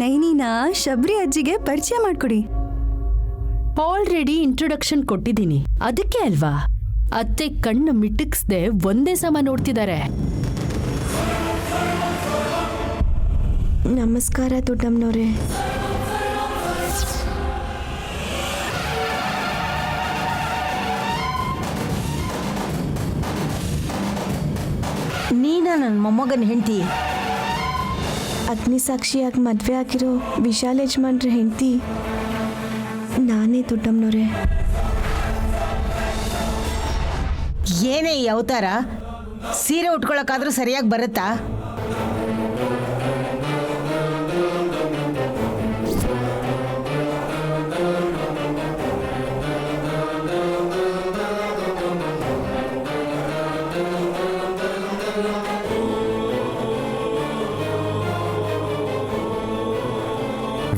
ನೈನಿನ ಶಬರಿ ಅಜ್ಜಿಗೆ ಪರಿಚಯ ಮಾಡ್ಕೊಡಿ. ಆಲ್ರೆಡಿ ಇಂಟ್ರೊಡಕ್ಷನ್ ಕೊಟ್ಟಿದ್ದೀನಿ, ಅದಕ್ಕೆ ಅಲ್ವಾ ಅತ್ತೆ ಕಣ್ಣು ಮಿಟುಕ್ಸ್ದೆ ಒಂದೇ ಸಮ ನೋಡ್ತಿದ್ದಾರೆ. ನಮಸ್ಕಾರ ದೊಡ್ಡಮ್ಮನವ್ರೆ. ನೀನ ನನ್ನ ಮೊಮ್ಮಗನ ಹೆಂಡತಿ? ಅಗ್ನಿ ಸಾಕ್ಷಿಯಾಗಿ ಮದುವೆ ಆಗಿರೋ ವಿಶಾಲ್ ಯಜಮಾನ್ರ ಹೆಂಡತಿ ನಾನೇ ದೊಡ್ಡಮ್ಮನವ್ರೆ. ಏನೇ ಈ ಅವತಾರ? ಸೀರೆ ಉಟ್ಕೊಳಕ್ಕಾದ್ರೂ ಸರಿಯಾಗಿ ಬರುತ್ತಾ?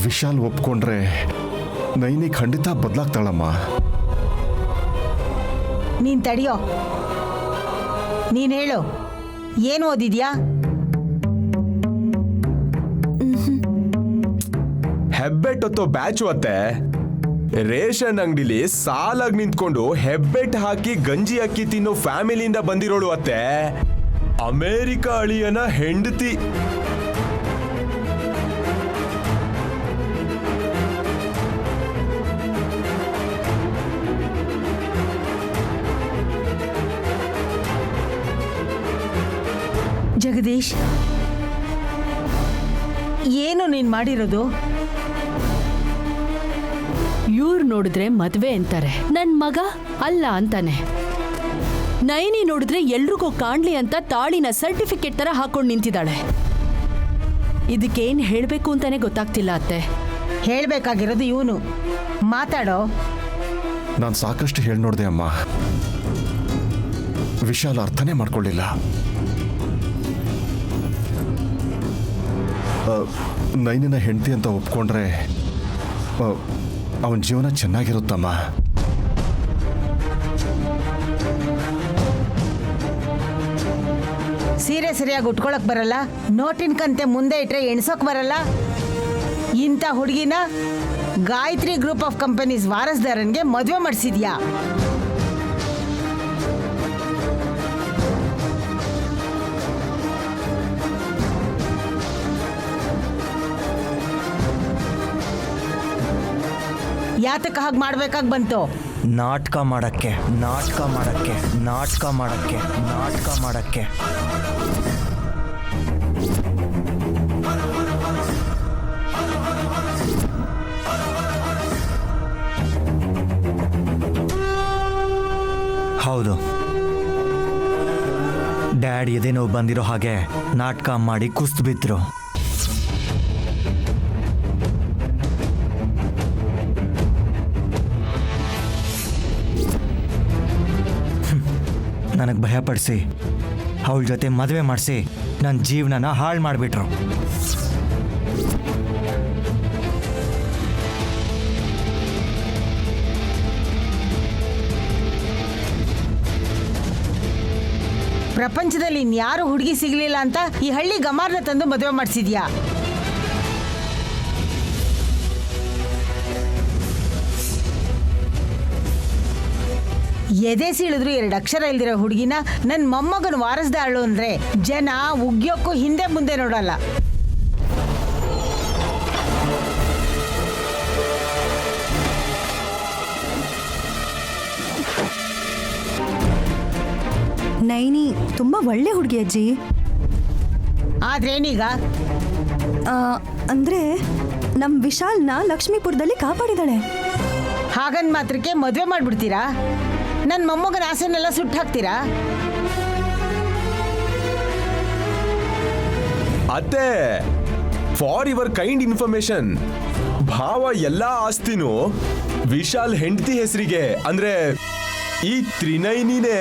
ವಿಶಾಲ್ ಒಪ್ಕೊಂಡ್ರೆ ನೈನಿ ಖಂಡಿತ ಬದಲಾಗ್ತಾಳಮ್ಮ. ನೀನ್ ತಡಿಯೋ. ನೀನ್ ಹೇಳು, ಏನು ಓದಿದ್ಯಾ? ಹೆಬ್ಬೆಟ್ಟೊತ್ತೋ ಬ್ಯಾಚು ಅತ್ತೆ. ರೇಷನ್ ಅಂಗಡಿಲಿ ಸಾಲಾಗಿ ನಿಂತ್ಕೊಂಡು ಹೆಬ್ಬೆಟ್ ಹಾಕಿ ಗಂಜಿ ಅಕ್ಕಿ ತಿನ್ನೋ ಫ್ಯಾಮಿಲಿಯಿಂದ ಬಂದಿರೋಳು ಅತ್ತೆ. ಅಮೇರಿಕ ಅಳಿಯನ ಹೆಂಡತಿ. ಜಗದೀಶ್, ಏನು ನೀನ್ ಮಾಡಿರೋದು? ಇವ್ರು ನೋಡಿದ್ರೆ ಮದ್ವೆ ಅಂತಾರೆ, ನನ್ ಮಗ ಅಲ್ಲ ಅಂತಾನೆ. ನೈನಿ ನೋಡಿದ್ರೆ ಎಲ್ರಿಗೂ ಕಾಣ್ಲಿ ಅಂತ ತಾಳಿನ ಸರ್ಟಿಫಿಕೇಟ್ ತರ ಹಾಕೊಂಡು ನಿಂತಿದ್ದಾಳೆ. ಇದಕ್ಕೇನ್ ಹೇಳ್ಬೇಕು ಅಂತಾನೆ ಗೊತ್ತಾಗ್ತಿಲ್ಲ ಅತ್ತೆ. ಹೇಳ್ಬೇಕಾಗಿರೋದು ಇವನು. ಮಾತಾಡೋ. ನಾನು ಸಾಕಷ್ಟು ಹೇಳಿ ನೋಡಿದೆ ಅಮ್ಮ. ವಿಶಾಲ್ ಅರ್ಥನೇ ಮಾಡ್ಕೊಳ್ಳಿಲ್ಲ. ನೈನಿನ ಹೆಂಡತಿ ಅಂತ ಒಪ್ಕೊಂಡ್ರೆ ಅವನ ಜೀವನ ಚೆನ್ನಾಗಿರುತ್ತಮ್ಮ. ಸೀರೆ ಸರಿಯಾಗಿ ಉಟ್ಕೊಳಕ್ ಬರಲ್ಲ, ನೋಟಿನ ಕಂತೆ ಮುಂದೆ ಇಟ್ರೆ ಎಣ್ಸೋಕ್ ಬರಲ್ಲ. ಇಂಥ ಹುಡುಗಿನ ಗಾಯತ್ರಿ ಗ್ರೂಪ್ ಆಫ್ ಕಂಪನೀಸ್ ವಾರಸ್ದಾರನ್ಗೆ ಮದುವೆ ಮಾಡಿಸಿದ್ಯಾ? ಯಾತಕ್ಕೆ ಹಾಗೆ ಮಾಡ್ಬೇಕಾಗಿ ಬಂತು? ನಾಟಕ ಮಾಡಕ್ಕೆ, ನಾಟಕ ಮಾಡಕ್ಕೆ, ನಾಟಕ ಮಾಡಕ್ಕೆ, ನಾಟಕ ಮಾಡಕ್ಕೆ. ಹೌದು, ಡ್ಯಾಡ್ ಎದೆ ನೋವು ಬಂದಿರೋ ಹಾಗೆ ನಾಟಕ ಮಾಡಿ ಕುಸ್ತು ಬಿದ್ರು. ನನಗೆ ಭಯಪಡಿಸಿ ಅವಳ ಜೊತೆ ಮದುವೆ ಮಾಡಿಸಿ ನನ್ನ ಜೀವನನ ಹಾಳು ಮಾಡಿಬಿಟ್ರು. ಪ್ರಪಂಚದಲ್ಲಿ ಇನ್ಯಾರು ಹುಡುಗಿ ಸಿಗಲಿಲ್ಲ ಅಂತ ಈ ಹಳ್ಳಿ ಗಮಾರ್ನ ತಂದು ಮದುವೆ ಮಾಡಿಸಿದ್ಯಾ? ಎದೆ ಸೀಳಿದ್ರು 2 ಅಕ್ಷರ ಇಲ್ದಿರೋ ಹುಡುಗಿನ ನನ್ನ ಮೊಮ್ಮಗನ ವಾರಸ್ದಾಳು ಅಂದ್ರೆ ಜನ ಉಗ್ಯೋಕ್ಕೂ ಹಿಂದೆ ಮುಂದೆ ನೋಡಲ್ಲ. ನೈನಿ ತುಂಬಾ ಒಳ್ಳೆ ಹುಡುಗಿ ಅಜ್ಜಿ. ಆದ್ರೇನೀಗ? ಅಂದ್ರೆ ನಮ್ ವಿಶಾಲ್ನ ಲಕ್ಷ್ಮೀಪುರದಲ್ಲಿ ಕಾಪಾಡಿದಾಳೆ. ಹಾಗನ್ ಮಾತ್ರಕ್ಕೆ ಮದುವೆ ಮಾಡ್ಬಿಡ್ತೀರಾ? ನನ್ನ ಮೊಮ್ಮಗನ ಆಸೆನೆಲ್ಲ ಸುಟ್ಟು ಹಾಕ್ತೀರಾ? ಅತ್ತೆ, ಫಾರ್ ಯುವರ್ ಕೈಂಡ್ ಇನ್ಫಾರ್ಮೇಶನ್, ಭಾವ ಎಲ್ಲಾ ಆಸ್ತಿನೂ ವಿಶಾಲ್ ಹೆಂಡತಿ ಹೆಸರಿಗೆ, ಅಂದ್ರೆ ಈ ತ್ರಿನೈನಿನೇ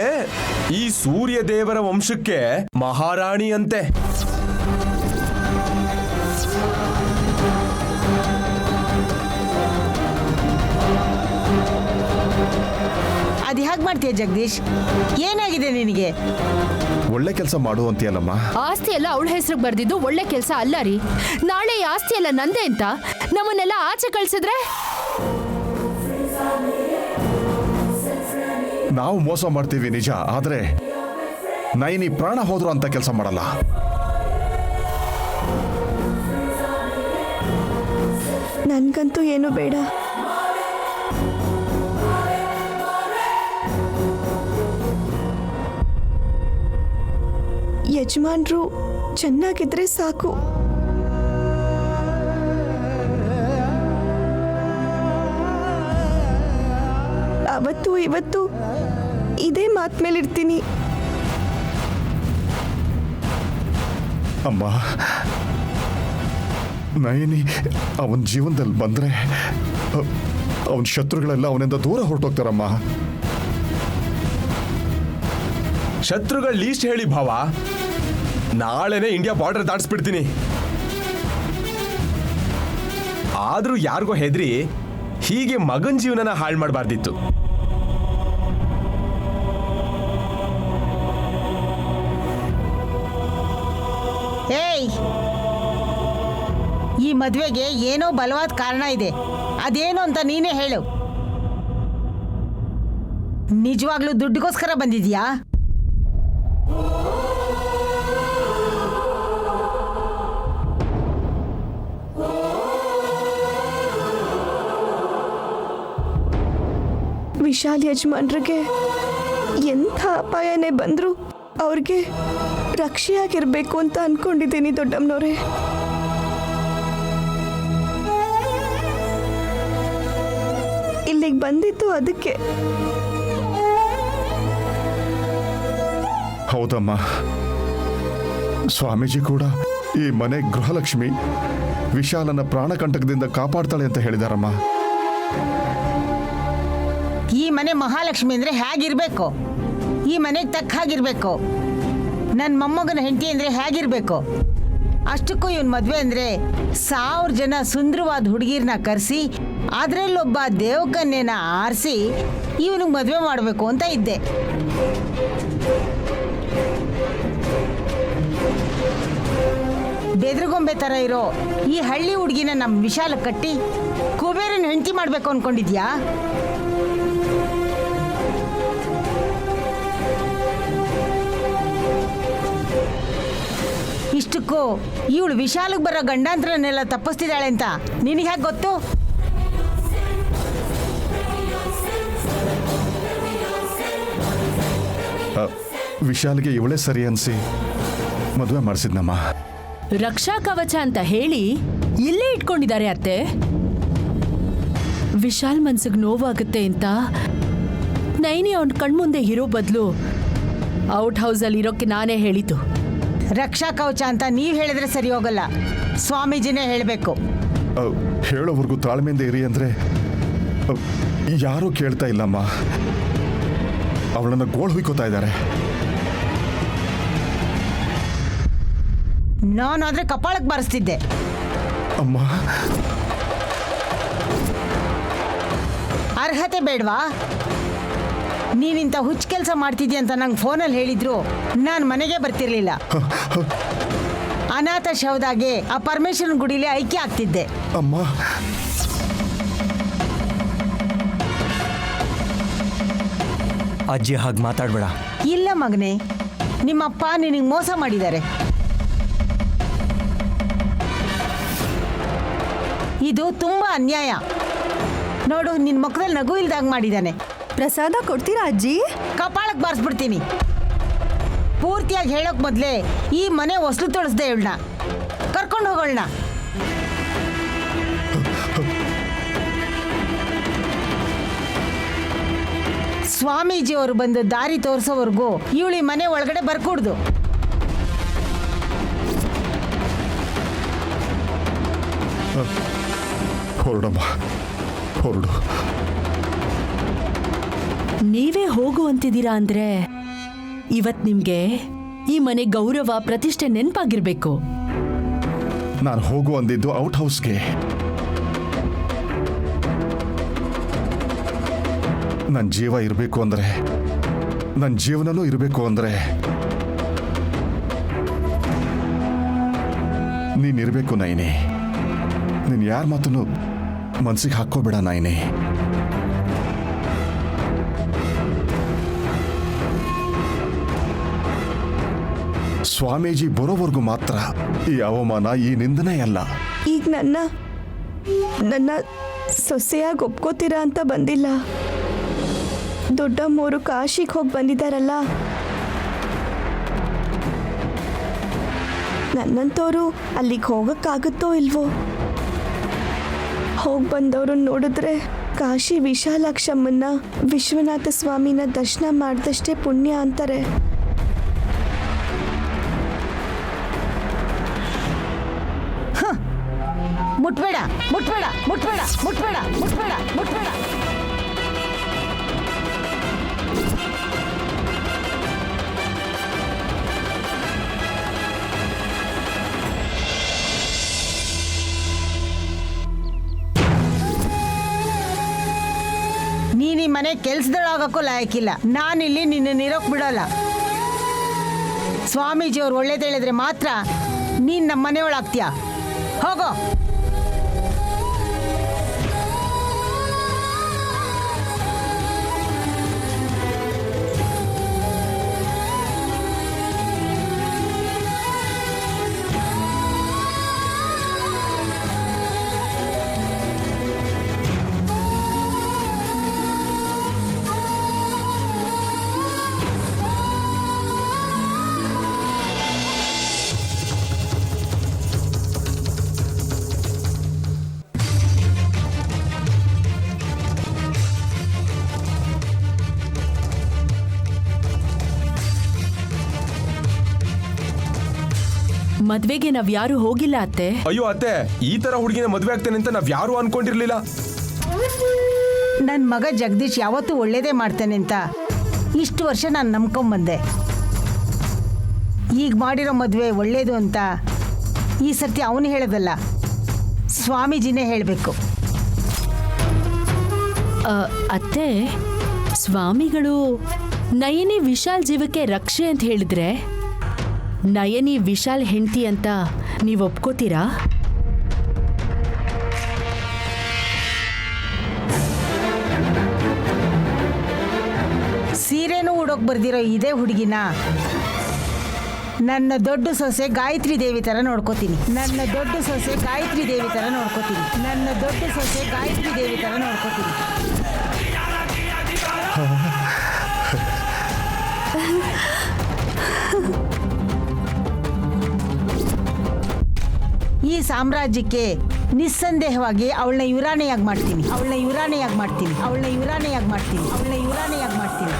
ಈ ಸೂರ್ಯ ದೇವರ ವಂಶಕ್ಕೆ ಮಹಾರಾಣಿ ಅಂತೆ. ಅದು ಹೇಗೆ ಮಾಡ್ತೀಯ ಜಗದೀಶ್? ಏನಾಗಿದೆ ನಿನಗೆ? ಒಳ್ಳೆ ಕೆಲಸ ಮಾಡು ಅಂತೀಯಲ್ಲಮ್ಮ. ಆಸ್ತಿ ಎಲ್ಲ ಅವಳ ಹೆಸರಿಗೆ ಬರ್ದಿದ್ದು ಒಳ್ಳೆ ಕೆಲಸ ಅಲ್ಲ ರೀ. ನಾಳೆ ಈ ಆಸ್ತಿ ಎಲ್ಲ ನಂದೇ ಅಂತ ನಮ್ಮನ್ನೆಲ್ಲ ಆಚೆ ಕಳ್ಸಿದ್ರೆ ನಾವು ಮೋಸ ಮಾಡ್ತೀವಿ ನಿಜ, ಆದ್ರೆ ನೈನಿ ಪ್ರಾಣ ಹೋದ್ರು ಅಂತ ಕೆಲಸ ಮಾಡಲ್ಲ. ನನ್ಗಂತೂ ಏನು ಬೇಡ. ಯಜಮಾನ್ರು ಚೆನ್ನಾಗಿದ್ರೆ ಸಾಕು. ಅವತ್ತು ಇವತ್ತು ಇದೇ ಮಾತ್ ಮೇಲಿರ್ತೀನಿ. ಅಮ್ಮ, ನೈನಿ ಅವನ ಜೀವನದಲ್ಲಿ ಬಂದ್ರೆ ಅವನ ಶತ್ರುಗಳೆಲ್ಲ ಅವನಿಂದ ದೂರ ಹೊರಟೋಗ್ತಾರಮ್ಮ. ಶತ್ರುಗಳ ಲೀಸ್ಟ್ ಹೇಳಿ ಭಾವ, ನಾಳೆನೆ ಇಂಡಿಯಾ ಬಾರ್ಡರ್ ದಾಟಿಸ್ಬಿಡ್ತೀನಿ. ಆದ್ರೂ ಯಾರಿಗೋ ಹೆದ್ರಿ ಹೀಗೆ ಮಗನ್ ಜೀವನನ ಹಾಳು ಮಾಡಬಾರ್ದಿತ್ತು. ಏಯ್, ಈ ಮದುವೆಗೆ ಏನೋ ಬಲವಾದ ಕಾರಣ ಇದೆ. ಅದೇನು ಅಂತ ನೀನೇ ಹೇಳು. ನಿಜವಾಗ್ಲೂ ದುಡ್ಡಿಗೋಸ್ಕರ ಬಂದಿದ್ಯಾ? ವಿಶಾಲ್ ಯಜಮಾನ್ರಿಗೆ ಎಂಥ ಅಪಾಯನೇ ಬಂದ್ರು ಅವ್ರಿಗೆ ರಕ್ಷೆಯಾಗಿರ್ಬೇಕು ಅಂತ ಅನ್ಕೊಂಡಿದ್ದೀನಿ ದೊಡ್ಡಮ್ಮನವ್ರೆ. ಇಲ್ಲಿಗೆ ಬಂದಿದ್ದು ಅದಕ್ಕೆ. ಹೌದಮ್ಮ, ಸ್ವಾಮೀಜಿ ಕೂಡ ಈ ಮನೆ ಗೃಹಲಕ್ಷ್ಮಿ ವಿಶಾಲನ ಪ್ರಾಣಕಂಟಕದಿಂದ ಕಾಪಾಡ್ತಾಳೆ ಅಂತ ಹೇಳಿದಾರಮ್ಮ. ಈ ಮನೆ ಮಹಾಲಕ್ಷ್ಮಿ ಅಂದ್ರೆ ಹೇಗಿರ್ಬೇಕು? ಈ ಮನೆಗೆ ತಕ್ಕ ಹಾಗಿರ್ಬೇಕು. ನನ್ನ ಮೊಮ್ಮಗನ ಹೆಂಡತಿ ಅಂದ್ರೆ ಹೇಗಿರ್ಬೇಕು? ಅಷ್ಟಕ್ಕೂ ಇವನ್ ಮದ್ವೆ ಅಂದ್ರೆ 1000 ಜನ ಸುಂದರವಾದ ಹುಡುಗಿರ್ನ ಕರೆಸಿ ಅದ್ರಲ್ಲೊಬ್ಬ ದೇವಕನ್ಯನ ಆರಿಸಿ ಇವನಿಗೆ ಮದುವೆ ಮಾಡಬೇಕು ಅಂತ ಇದ್ದೆ. ಬೆದ್ರಗೊಂಬೆ ತರ ಇರೋ ಈ ಹಳ್ಳಿ ಹುಡುಗಿನ ನಮ್ಮ ವಿಶಾಲ ಕಟ್ಟಿ ಕುಬೇರನ ಹೆಂಡತಿ ಮಾಡ್ಬೇಕು ಅನ್ಕೊಂಡಿದ್ಯಾ? ಇಷ್ಟಕ್ಕೂ ಇವಳು ವಿಶಾಲಕ್ಕೆ ಬರೋ ಗಂಡಾಂತರನ್ನೆಲ್ಲ ತಪ್ಪಿಸ್ತಿದ್ದಾಳೆ ಅಂತ ನಿನಗೆ ಹೇಗೆ ಗೊತ್ತು? ವಿಶಾಲ್ಗೆ ಇವಳೇ ಸರಿ ಅನ್ಸಿ ಮದುವೆ ಮಾಡಿಸಿದ್ನಮ್ಮ. ರಕ್ಷಾ ಕವಚ ಅಂತ ಹೇಳಿ ಇಲ್ಲೇ ಇಟ್ಕೊಂಡಿದ್ದಾರೆ ಅತ್ತೆ. ವಿಶಾಲ್ ಮನ್ಸಿಗೆ ನೋವಾಗುತ್ತೆ ಅಂತ ನೈನಿ ಅವನ ಕಣ್ಮುಂದೆ ಇರೋ ಬದಲು ಔಟ್ ಹೌಸಲ್ಲಿ ಇರೋಕ್ಕೆ ನಾನೇ ಹೇಳಿದ್ದು. ರಕ್ಷಾ ಕವಚ ಅಂತ ನೀವು ಹೇಳಿದ್ರೆ ಸರಿ ಹೋಗಲ್ಲ, ಸ್ವಾಮೀಜಿನೇ ಹೇಳಬೇಕು. ಹೇಳೋವರೆಗೂ ತಾಳ್ಮೆಯಿಂದ ಇರಿ ಅಂದ್ರೆ ಯಾರೂ ಕೇಳ್ತಾ ಇಲ್ಲಮ್ಮ. ಅವಳನ್ನ ಗೋಳು ಹುಯ್ಕೋತಾ ಇದ್ದಾರೆ. ನಾನಾದ್ರೆ ಕಪಾಳಕ್ಕೆ ಬಾರಿಸ್ತಿದ್ದೆ. ಅಮ್ಮ, ಅರ್ಹತೆ ಬೇಡವಾ? ನೀನಿಂತ ಹುಚ್ಚ ಕೆಲಸ ಮಾಡ್ತಿದ್ಯ ಅಂತ ನಂಗೆ ಫೋನಲ್ಲಿ ಹೇಳಿದ್ರು ನಾನು ಮನೆಗೆ ಬರ್ತಿರ್ಲಿಲ್ಲ. ಅನಾಥ ಶವದಾಗೆ ಆ ಪರಮೇಶ್ವರನ ಗುಡಿಲಿ ಐಕ್ಯ ಆಗ್ತಿದ್ದೆ. ಅಮ್ಮ, ಅಜ್ಜಿ ಹಾಗೆ ಮಾತಾಡ್ಬೇಡ. ಇಲ್ಲ ಮಗನೇ, ನಿಮ್ಮಪ್ಪ ನಿನಗೆ ಮೋಸ ಮಾಡಿದ್ದಾರೆ. ಇದು ತುಂಬಾ ಅನ್ಯಾಯ. ನೋಡು, ನಿನ್ನ ಮುಖದಲ್ಲಿ ನಗು ಇಲ್ದಾಗ ಮಾಡಿದ್ದಾನೆ. ಪ್ರಸಾದ ಕೊಡ್ತೀರಾ ಅಜ್ಜಿ? ಕಪಾಳಕ್ಕೆ ಬಾರಿಸ್ಬಿಡ್ತೀನಿ. ಪೂರ್ತಿಯಾಗಿ ಹೇಳೋಕ್ ಮೊದಲೇ ಈ ಮನೆ ಹೊಸಲು ತೊಳಸ್ದೆ ಇವಳನ್ನ ಕರ್ಕೊಂಡು ಹೋಗೋಣ. ಸ್ವಾಮೀಜಿಯವರು ಬಂದು ದಾರಿ ತೋರಿಸೋವರೆಗೂ ಇವಳು ಈ ಮನೆ ಒಳಗಡೆ ಬರ್ಕೂಡ್ದು. ಹೊರಡಮ್ಮ, ಹೊರಡು. ನೀವೇ ಹೋಗು ಅಂತಿದ್ದೀರಾ ಅಂದ್ರೆ ಇವತ್ ನಿಮ್ಗೆ ಈ ಮನೆ ಗೌರವ ಪ್ರತಿಷ್ಠೆ ನೆನಪಾಗಿರ್ಬೇಕು. ನಾನು ಹೋಗು ಅಂದಿದ್ದು ಔಟ್ ಹೌಸ್ಗೆ. ನನ್ನ ಜೀವ ಇರಬೇಕು ಅಂದರೆ, ನನ್ನ ಜೀವನನೂ ಇರಬೇಕು ಅಂದರೆ ನೀನಿರಬೇಕು ನೈನಿ. ನೀನು ಯಾರ ಮಾತನ್ನು ಮನಸ್ಸಿಗೆ ಹಾಕ್ಕೋಬೇಡ ನೈನಿ. ಸ್ವಾಮೀಜಿ ಬರೋವರೆಗೂ ಮಾತ್ರ ಈ ಅವಮಾನ, ಈ ನಿಂದನೆ ಅಲ್ಲ. ಈಗ ನನ್ನ ಸೊಸೆಯಾಗಿ ಒಪ್ಕೋತೀರಾ ಅಂತ ಬಂದಿಲ್ಲ. ದೊಡ್ಡಮ್ಮೋರು ಕಾಶಿಗೆ ಹೋಗಿ ಬಂದಿದ್ದಾರಲ್ಲ, ನನ್ನಂತವರು ಅಲ್ಲಿಗೆ ಹೋಗಕ್ಕಾಗುತ್ತೋ ಇಲ್ವೋ? ಹೋಗಿ ಬಂದವ್ರನ್ನ ನೋಡಿದ್ರೆ ಕಾಶಿ ವಿಶಾಲಾಕ್ಷಮ್ಮನ್ನ, ವಿಶ್ವನಾಥ ಸ್ವಾಮಿನ ದರ್ಶನ ಮಾಡಿದಷ್ಟೇ ಪುಣ್ಯ ಅಂತಾರೆ. ಮುಟ್ಬೇಡ ಮುಟ್ಬೇಡ ಮುಟ್ಬೇಡ ಮುಟ್ಬೇಡ ಮುಟ್ಬೇಡ ಮುಟ್ಬೇಡ. ನೀನ್ ಈ ಮನೆ ಕೆಲ್ಸದೊಳಗಕ್ಕೂ ಲಾಯಕ್ಕಿಲ್ಲ. ನಾನಿಲ್ಲಿ ನಿನ್ನೀರೋಕ್ ಬಿಡೋಲ್ಲ. ಸ್ವಾಮೀಜಿಯವ್ರು ಒಳ್ಳೇದು ಹೇಳಿದ್ರೆ ಮಾತ್ರ ನೀನ್ ನಮ್ಮ ಮನೆಯೊಳಾಗ್ತೀಯ. ಹೋಗೋ. ಮದ್ವೆಗೆ ನಾವ್ ಯಾರು ಹೋಗಿಲ್ಲ ಅತ್ತೆ. ಅಯ್ಯೋ ಅತ್ತೆ, ಈ ತರ ಹುಡುಗಿನ ಮದುವೆ ಆಗ್ತೇನೆ ಅಂತ ನಾವ್ ಯಾರು ಅನ್ಕೊಂಡಿರ್ಲಿಲ್ಲ. ನನ್ನ ಮಗ ಜಗದೀಶ್ ಯಾವತ್ತೂ ಒಳ್ಳೇದೇ ಮಾಡ್ತಾನೆ ಅಂತ ಇಷ್ಟು ವರ್ಷ ನಾನು ನಂಬ್ಕೊಂಬಂದೆ. ಈಗ ಮಾಡಿರೋ ಮದುವೆ ಒಳ್ಳೇದು ಅಂತ ಈ ಸರ್ತಿ ಅವನು ಹೇಳೋದಲ್ಲ, ಸ್ವಾಮೀಜಿನೇ ಹೇಳಬೇಕು. ಅತ್ತೆ, ಸ್ವಾಮಿಗಳು ನಯನಿ ವಿಶಾಲ್ ಜೀವಕ್ಕೆ ರಕ್ಷೆ ಅಂತ ಹೇಳಿದ್ರೆ ನಯನಿ ವಿಶಾಲ್ ಹೆಂಡತಿ ಅಂತ ನೀವು ಒಪ್ಕೋತೀರಾ? ಸೀರೆನೂ ಉಡೋಕ್ ಬರ್ದಿರೋ ಇದೇ ಹುಡುಗಿನ ನನ್ನ ದೊಡ್ಡ ಸೊಸೆ ಗಾಯತ್ರಿ ದೇವಿ ಥರ ನೋಡ್ಕೋತೀನಿ. ನನ್ನ ದೊಡ್ಡ ಸೊಸೆ ಗಾಯತ್ರಿ ದೇವಿ ಥರ ನೋಡ್ಕೋತೀನಿ. ನನ್ನ ದೊಡ್ಡ ಸೊಸೆ ಗಾಯತ್ರಿ ದೇವಿ ಥರ ನೋಡ್ಕೋತೀನಿ. ಈ ಸಾಮ್ರಾಜ್ಯಕ್ಕೆ ನಿಸ್ಸಂದೇಹವಾಗಿ ಅವಳನ್ನ ಯುವರಾಣಿಯಾಗಿ ಮಾಡ್ತೀನಿ. ಅವಳನ್ನ ಯುವರಾಣಿಯಾಗಿ ಮಾಡ್ತೀನಿ. ಅವಳನ್ನ ಯುವರಾಣಿಯಾಗಿ ಮಾಡ್ತೀನಿ. ಅವಳನ್ನ ಯುವರಾಣಿಯಾಗಿ ಮಾಡ್ತೀನಿ.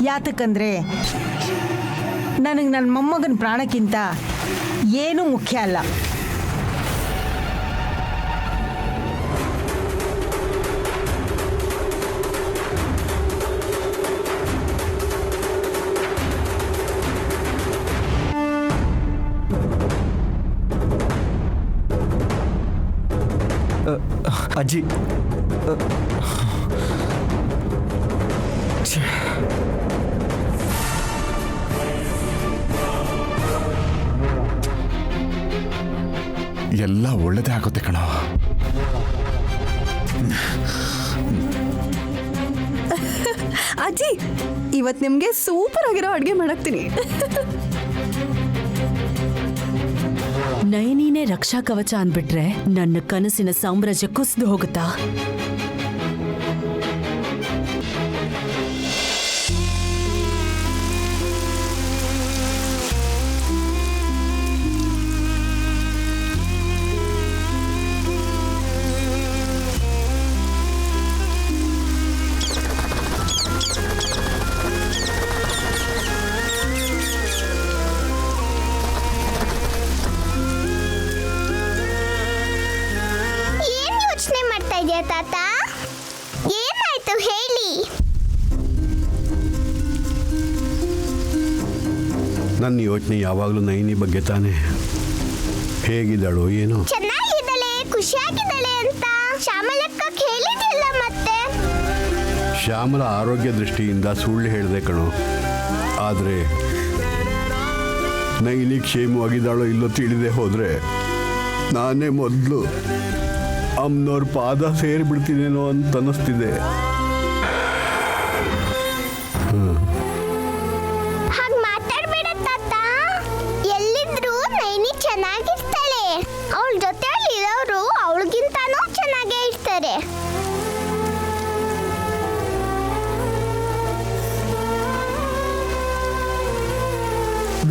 ಯಾತಕ್ಕಂದ್ರೆ ನನಗೆ ನನ್ನ ಮೊಮ್ಮಗನ ಪ್ರಾಣಕ್ಕಿಂತ ಏನೂ ಮುಖ್ಯ ಅಲ್ಲ. ಅಜ್ಜಿ, ಎಲ್ಲ ಒಳ್ಳೇದೇ ಆಗುತ್ತೆ ಕಣೋ. ಅಜ್ಜಿ, ಇವತ್ತು ನಿಮಗೆ ಸೂಪರ್ ಆಗಿರೋ ಅಡುಗೆ ಮಾಡಾಕ್ತೀನಿ. ನಯನಿನೇ ರಕ್ಷಾ ಕವಚ ಅಂದ್ಬಿಟ್ರೆ ನನ್ನ ಕನಸಿನ ಸಾಮ್ರಾಜ್ಯ ಕುಸಿದು ಹೋಗುತ್ತಾ? ತಾತ, ಏನಾಯ್ತು ಹೇಳಿ? ನನ್ನ ಯೋಚನೆ ಯಾವಾಗಲೂ ನೈನಿ ಬಗ್ಗೆ ತಾನೆ. ಹೇಗಿದ್ದಾಳೋ ಏನೋ. ಚೆನ್ನಾಗಿದ್ದಾಳೆ, ಖುಷಿಯಾಗಿದ್ದಾಳೆ ಅಂತ ಶ್ಯಾಮಲಕ್ಕ ಹೇಳಿದ್ಯಲ್ಲ ಮತ್ತೆ. ಶ್ಯಾಮಲ ಆರೋಗ್ಯ ದೃಷ್ಟಿಯಿಂದ ಸುಳ್ಳು ಹೇಳಿದೆ ಕಣೋ. ಆದರೆ ನೈನಿ ಕ್ಷೇಮವಾಗಿದ್ದಾಳೋ ಇಲ್ಲೋ ತಿಳಿದೆ ಹೋದರೆ ನಾನೇ ಮೊದಲು ಅಮ್ಮನವ್ರ ಪಾದ ಸೇರಿಬಿಡ್ತೀನೇನೋ ಅಂತ ಅನ್ನಿಸ್ತಿದೆ. ಹಾಗೆ ಮಾತಾಡ್ಬೇಡ ತಾತ. ಎಲ್ಲಿದ್ರು ನೈನಿ ಚೆನ್ನಾಗಿರ್ತಾಳೆ. ಅವಳ ಜೊತೆ ಇರೋರು ಅವಳಿಗಿಂತಾನೂ ಚೆನ್ನಾಗೇ ಇರ್ತಾರೆ.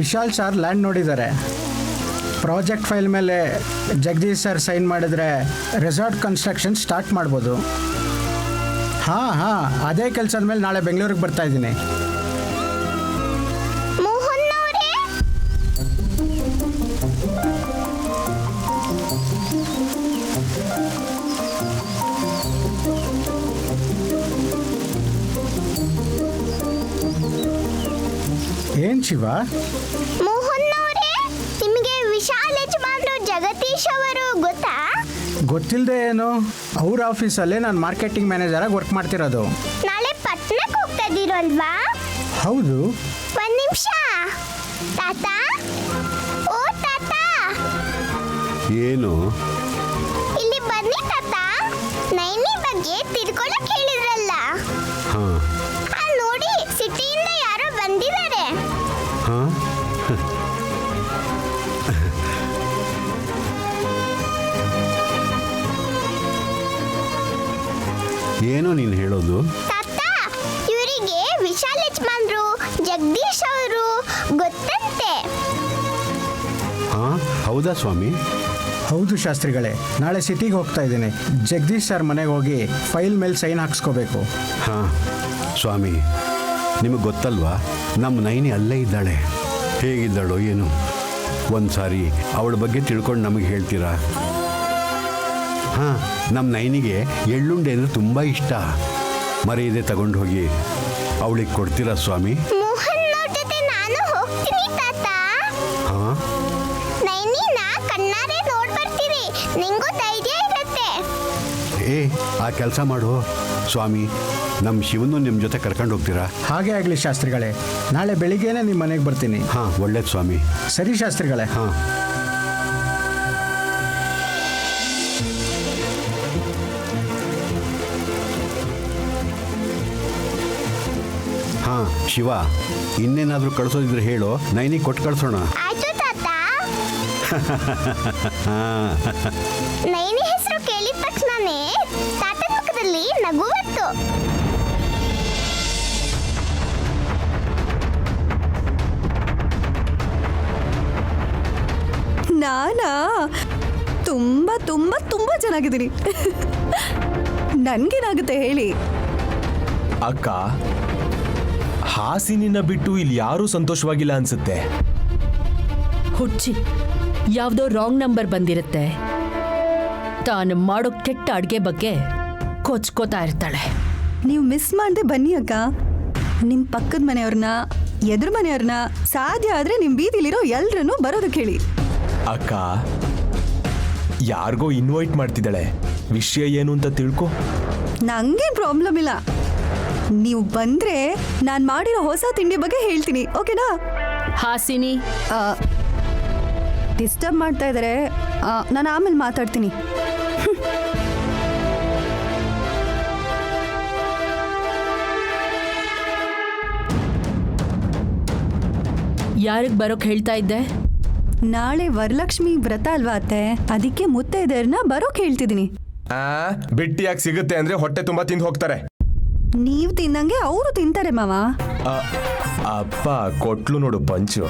ವಿಶಾಲ್ ಸರ್ ಲ್ಯಾಂಡ್ ನೋಡಿದ್ದಾರೆ. ಪ್ರಾಜೆಕ್ಟ್ ಫೈಲ್ ಮೇಲೆ ಜಗದೀಶ್ ಸರ್ ಸೈನ್ ಮಾಡಿದ್ರೆ ರೆಸಾರ್ಟ್ ಕನ್ಸ್ಟ್ರಕ್ಷನ್ ಸ್ಟಾರ್ಟ್ ಮಾಡ್ಬೋದು. ಹಾಂ, ಅದೇ ಕೆಲಸದ ಮೇಲೆ ನಾಳೆ ಬೆಂಗಳೂರಿಗೆ ಬರ್ತಾ ಇದ್ದೀನಿ. ಮೋಹನ್ ಅವರೇ, ಏನು ಶಿವ? ಮೋಹನ್ ಅವರೇ, ನಿಮಗೆ ವಿಶಾಲ್ ಯಜಮಾನ್ರು ಜಗದೀಶ್ ಅವರು ಗೊತ್ತಾ? ಗೊತ್ತಿಲ್ಲದೆ ಏನು, ಅವ್ರ ಆಫೀಸಲ್ಲೇ ನಾನು ಮಾರ್ಕೆಟಿಂಗ್ ಮ್ಯಾನೇಜರಾಗಿ ವರ್ಕ್ ಮಾಡ್ತಿರೋದು. ನಾಳೆ ಪಟ್ನಕ್ಕೆ ಹೋಗ್ತಾ ಇದ್ದೀರಲ್ವಾ? ಹೌದು. ಒಂದ್ ನಿಮಿಷ ತಾತ. ಓ ತಾತ, ಏನು? ಇಲ್ಲಿ ಬನ್ನಿ ತಾತ. ನೈನಿ ಬಗ್ಗೆ ತಿಳ್ಕೊಳಕ್ ಹೇಳಿದ್ರಲ್ಲ, ಹಾಂ ಅಲ್ಲಿ ನೋಡಿ ಸಿಟಿಯಿಂದ ಯಾರೋ ಬಂದಿದ್ದಾರೆ. ಹಾಂ ಏನೋ ನೀನು ಹೇಳೋದು? ತಾತ, ಇವರಿಗೆ ವಿಶಾಲ್ ಯಜಮಾನ್ರು ಜಗದೀಶ್ ಅವರು ಗೊತ್ತಂತೆ. ಹಾಂ ಹೌದಾ ಸ್ವಾಮಿ? ಹೌದು ಶಾಸ್ತ್ರಿಗಳೇ, ನಾಳೆ ಸಿಟಿಗೆ ಹೋಗ್ತಾ ಇದ್ದೀನಿ. ಜಗದೀಶ್ ಸರ್ ಮನೆಗೆ ಹೋಗಿ ಫೈಲ್ ಮೇಲೆ ಸೈನ್ ಹಾಕ್ಸ್ಕೋಬೇಕು. ಹಾಂ ಸ್ವಾಮಿ, ನಿಮಗೆ ಗೊತ್ತಲ್ವಾ ನಮ್ಮ ನೈನಿ ಅಲ್ಲೇ ಇದ್ದಾಳೆ. ಹೇಗಿದ್ದಾಳೋ ಏನು, ಒಂದು ಸಾರಿ ಅವಳ ಬಗ್ಗೆ ತಿಳ್ಕೊಂಡು ನಮಗೆ ಹೇಳ್ತೀರಾ? ಹಾಂ, ನಮ್ಮ ನೈನಿಗೆ ಎಳ್ಳುಂಡೆ ಅಂದರೆ ತುಂಬ ಇಷ್ಟ. ಮರೆಯದೆ ತಗೊಂಡು ಹೋಗಿ ಅವಳಿಗೆ ಕೊಡ್ತೀರಾ ಸ್ವಾಮಿ? ಮೋಹನ್ ಅವ್ರ ಜೊತೆ ನಾನು ಹೋಗ್ತೀನಿ ತಾತ. ಹಾಂ ನೈನಿನ ಕಣ್ಣಾರೆ ನೋಡ್ ಬರ್ತೀನಿ, ನಿಂಗೂ ಧೈರ್ಯ ಇರುತ್ತೆ. ಏ ಆ ಕೆಲಸ ಮಾಡು ಸ್ವಾಮಿ, ನಮ್ಮ ಶಿವನು ನಿಮ್ಮ ಜೊತೆ ಕರ್ಕೊಂಡು ಹೋಗ್ತೀರಾ? ಹಾಗೆ ಆಗಲಿ ಶಾಸ್ತ್ರಿಗಳೇ, ನಾಳೆ ಬೆಳಿಗ್ಗೆನೇ ನಿಮ್ಮ ಮನೆಗೆ ಬರ್ತೀನಿ. ಹಾಂ ಒಳ್ಳೇದು ಸ್ವಾಮಿ. ಸರಿ ಶಾಸ್ತ್ರಿಗಳೇ. ಹಾಂ ಹಾಂ ಶಿವ, ಇನ್ನೇನಾದರೂ ಕಳಿಸೋದಿದ್ರೆ ಹೇಳು, ನೈನಿಗೆ ಕೊಟ್ಟು ಕಳಿಸೋಣ. ಆಯ್ತು ತಾತ. ಹಾಂ ನೈನಿ ಹೆಸರು ಕೇಳಿದ ತಕ್ಷಣನೇ ತಾತನ ಮುಖದಲ್ಲಿ ನಗು ಬಂತು. ನಾನಾ ತುಂಬ ತುಂಬ ತುಂಬ ಚೆನ್ನಾಗಿದ್ದೀನಿ. ನನ್ಗೇನಾಗುತ್ತೆ ಹೇಳಿ? ಅಕ್ಕ, ಹಾಸಿನಿನ ಬಿಟ್ಟು ಇಲ್ಲಿ ಯಾರೂ ಸಂತೋಷವಾಗಿಲ್ಲ ಅನ್ಸುತ್ತೆ. ಹುಚ್ಚಿ, ಯಾವುದೋ ರಾಂಗ್ ನಂಬರ್ ಬಂದಿರುತ್ತೆ. ತಾನು ಮಾಡೋ ಕೆಟ್ಟ ಅಡ್ಗೆ ಬಗ್ಗೆ ಕೊಚ್ಕೋತಾ ಇರ್ತಾಳೆ. ನೀವು ಮಿಸ್ ಮಾಡದೆ ಬನ್ನಿ ಅಕ್ಕ. ನಿಮ್ಮ ಪಕ್ಕದ ಮನೆಯವ್ರನ್ನ, ಎದುರು ಮನೆಯವ್ರನ್ನ, ಸಾಧ್ಯ ಆದರೆ ನಿಮ್ಮ ಬೀದಿಲಿರೋ ಎಲ್ರನ್ನೂ ಬರೋದಕ್ಕೆ ಹೇಳಿ. ಅಕ್ಕ, ಯಾರಿಗೋ ಇನ್ವೈಟ್ ಮಾಡ್ತಿದ್ದಾಳೆ. ವಿಷಯ ಏನು ಅಂತ ತಿಳ್ಕೊ. ನಂಗೇನು ಪ್ರಾಬ್ಲಮ್ ಇಲ್ಲ. ನೀವು ಬಂದರೆ ನಾನು ಮಾಡಿರೋ ಹೊಸ ತಿಂಡಿ ಬಗ್ಗೆ ಹೇಳ್ತೀನಿ, ಓಕೆನಾ? ಹಾಸಿನಿ, ಡಿಸ್ಟರ್ಬ್ ಮಾಡ್ತಾ ಇದ್ದಾರೆ, ನಾನು ಆಮೇಲೆ ಮಾತಾಡ್ತೀನಿ. ಯಾರಿಗೆ ಬರೋಕ್ ಹೇಳ್ತಾ ಇದ್ದೆ? ನಾಳೆ ವರಲಕ್ಷ್ಮಿ ವ್ರತ ಅಲ್ವಾ ಅತ್ತೆ, ಅದಕ್ಕೆ ಮುತ್ತೈದೆಯರನ್ನ ಬರೋಕ್ ಹೇಳ್ತಿದ್ದೀನಿ. ಬಿಟ್ಟಿಯಾಗಿ ಸಿಗುತ್ತೆ ಅಂದ್ರೆ ಹೊಟ್ಟೆ ತುಂಬಾ ತಿಂದು ಹೋಗ್ತಾರೆ. ನೀವು ತಿನ್ನಂಗೆ ಅವರು ತಿಂತಾರೆ ಮಾವ. ಅಪ್ಪ ಕೊಟ್ಲು ನೋಡು ಪಂಚು.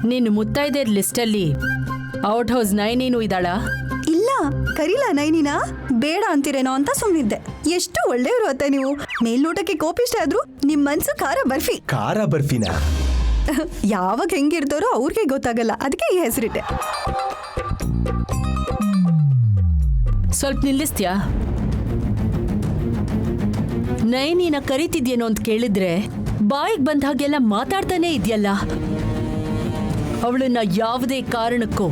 ನಿನ್ನ ಮುತ್ತೈದೆಯರ್ ಲಿಸ್ಟಲ್ಲಿ ಔಟ್ ಹೌಸ್ ನೈನೇನು ಇದ್ದಾಳಾ? ಇಲ್ಲ, ಕರೀಲ ನೈನಿನ, ಬೇಡ ಅಂತೀರೇನೋ ಅಂತ ಸುಮ್ಮನಿದ್ದೆ. ಎಷ್ಟು ಒಳ್ಳೆಯವರು ಅತ್ತೆ ನೀವು. ಮೇಲ್ನೋಟಕ್ಕೆ ಕೋಪಿಷ್ಟ ಆದ್ರೂ ನಿಮ್ಮ ಮನ್ಸು ಖಾರ ಬರ್ಫಿ. ಖಾರ ಬರ್ಫಿನ ಯಾವಾಗ ಹೆಂಗಿರ್ತಾರೋ ಅವ್ರಿಗೆ ಗೊತ್ತಾಗಲ್ಲ, ಅದಕ್ಕೆ ಈ ಹೆಸರಿಟ್ಟೆ. ಸ್ವಲ್ಪ ನಿಲ್ಲಿಸ್ತೀಯಾ? ನೈನಿನ ಕರಿತಿದ್ಯೇನೋ ಅಂತ ಕೇಳಿದ್ರೆ ಬಾಯಿಗೆ ಬಂದ ಹಾಗೆಲ್ಲ ಮಾತಾಡ್ತಾನೆ ಇದೆಯಲ್ಲ. ಅವಳನ್ನ ಯಾವುದೇ ಕಾರಣಕ್ಕೂ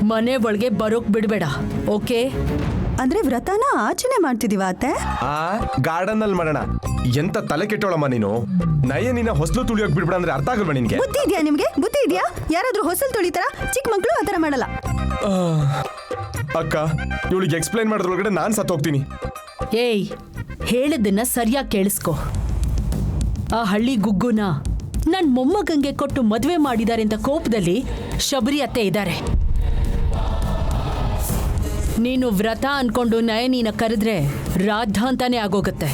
ಮನೆ ಒಳಗೆ ಬರೋಕ್ ಬಿಡಬೇಡ, ಓಕೆ? ಅಂದ್ರೆ ವ್ರತನ ಆಚರಣೆ ಮಾಡ್ತಿದೀವ ಅತ್ತೆ? ಗಾರ್ಡನ್ ಅಲ್ಲಿ ಮಾಡೋಣ. ಎಂತ ತಲೆ ಕೆಟ್ಟೋಳಮ್ಮ ನೀನು. ನಯನಿನ ಹೊಸಲು ತುಳಿಯೋಕ್ ಬಿಡ್ಬೇಡ ಅಂದ್ರೆ ಅರ್ಥ ಆಗಲ್ವಾ ನಿನ್ಗೆ? ಬುದ್ಧಿ ಇದೆಯಾ ನಿಮ್ಗೆ? ಬುದ್ಧಿ ಇದೆಯಾ? ಯಾರಾದ್ರೂ ಹೊಸಲ್ ತುಳಿತಾರ? ಚಿಕ್ಕ ಮಕ್ಕಳು ಆತರ ಮಾಡಲ್ಲ. ಅಕ್ಕ, ಇವಳಿಗೆ ಎಕ್ಸ್ಪ್ಲೈನ್ ಮಾಡೋದ್ರೊಳಗಡೆ ನಾನ್ ಸತ್ತೋಗ್ತೀನಿ. ಏಯ್, ಹೇಳಿದ್ದನ್ನ ಸರಿಯಾಗಿ ಕೇಳಿಸ್ಕೊ. ಆ ಹಳ್ಳಿ ಗುಗ್ಗುನ ನನ್ ಮೊಮ್ಮಗಂಗೆ ಕೊಟ್ಟು ಮದುವೆ ಮಾಡಿದ್ದಾರೆ ಅಂತ ಕೋಪದಲ್ಲಿ ಶಬರಿ ಅತ್ತೆ ಇದ್ದಾರೆ. ನೀನು ವ್ರತ ಅನ್ಕೊಂಡು ನಯನಿನ ಕರೆದ್ರೆ ರಾಧ ಅಂತಾನೆ ಆಗೋಗತ್ತೆ.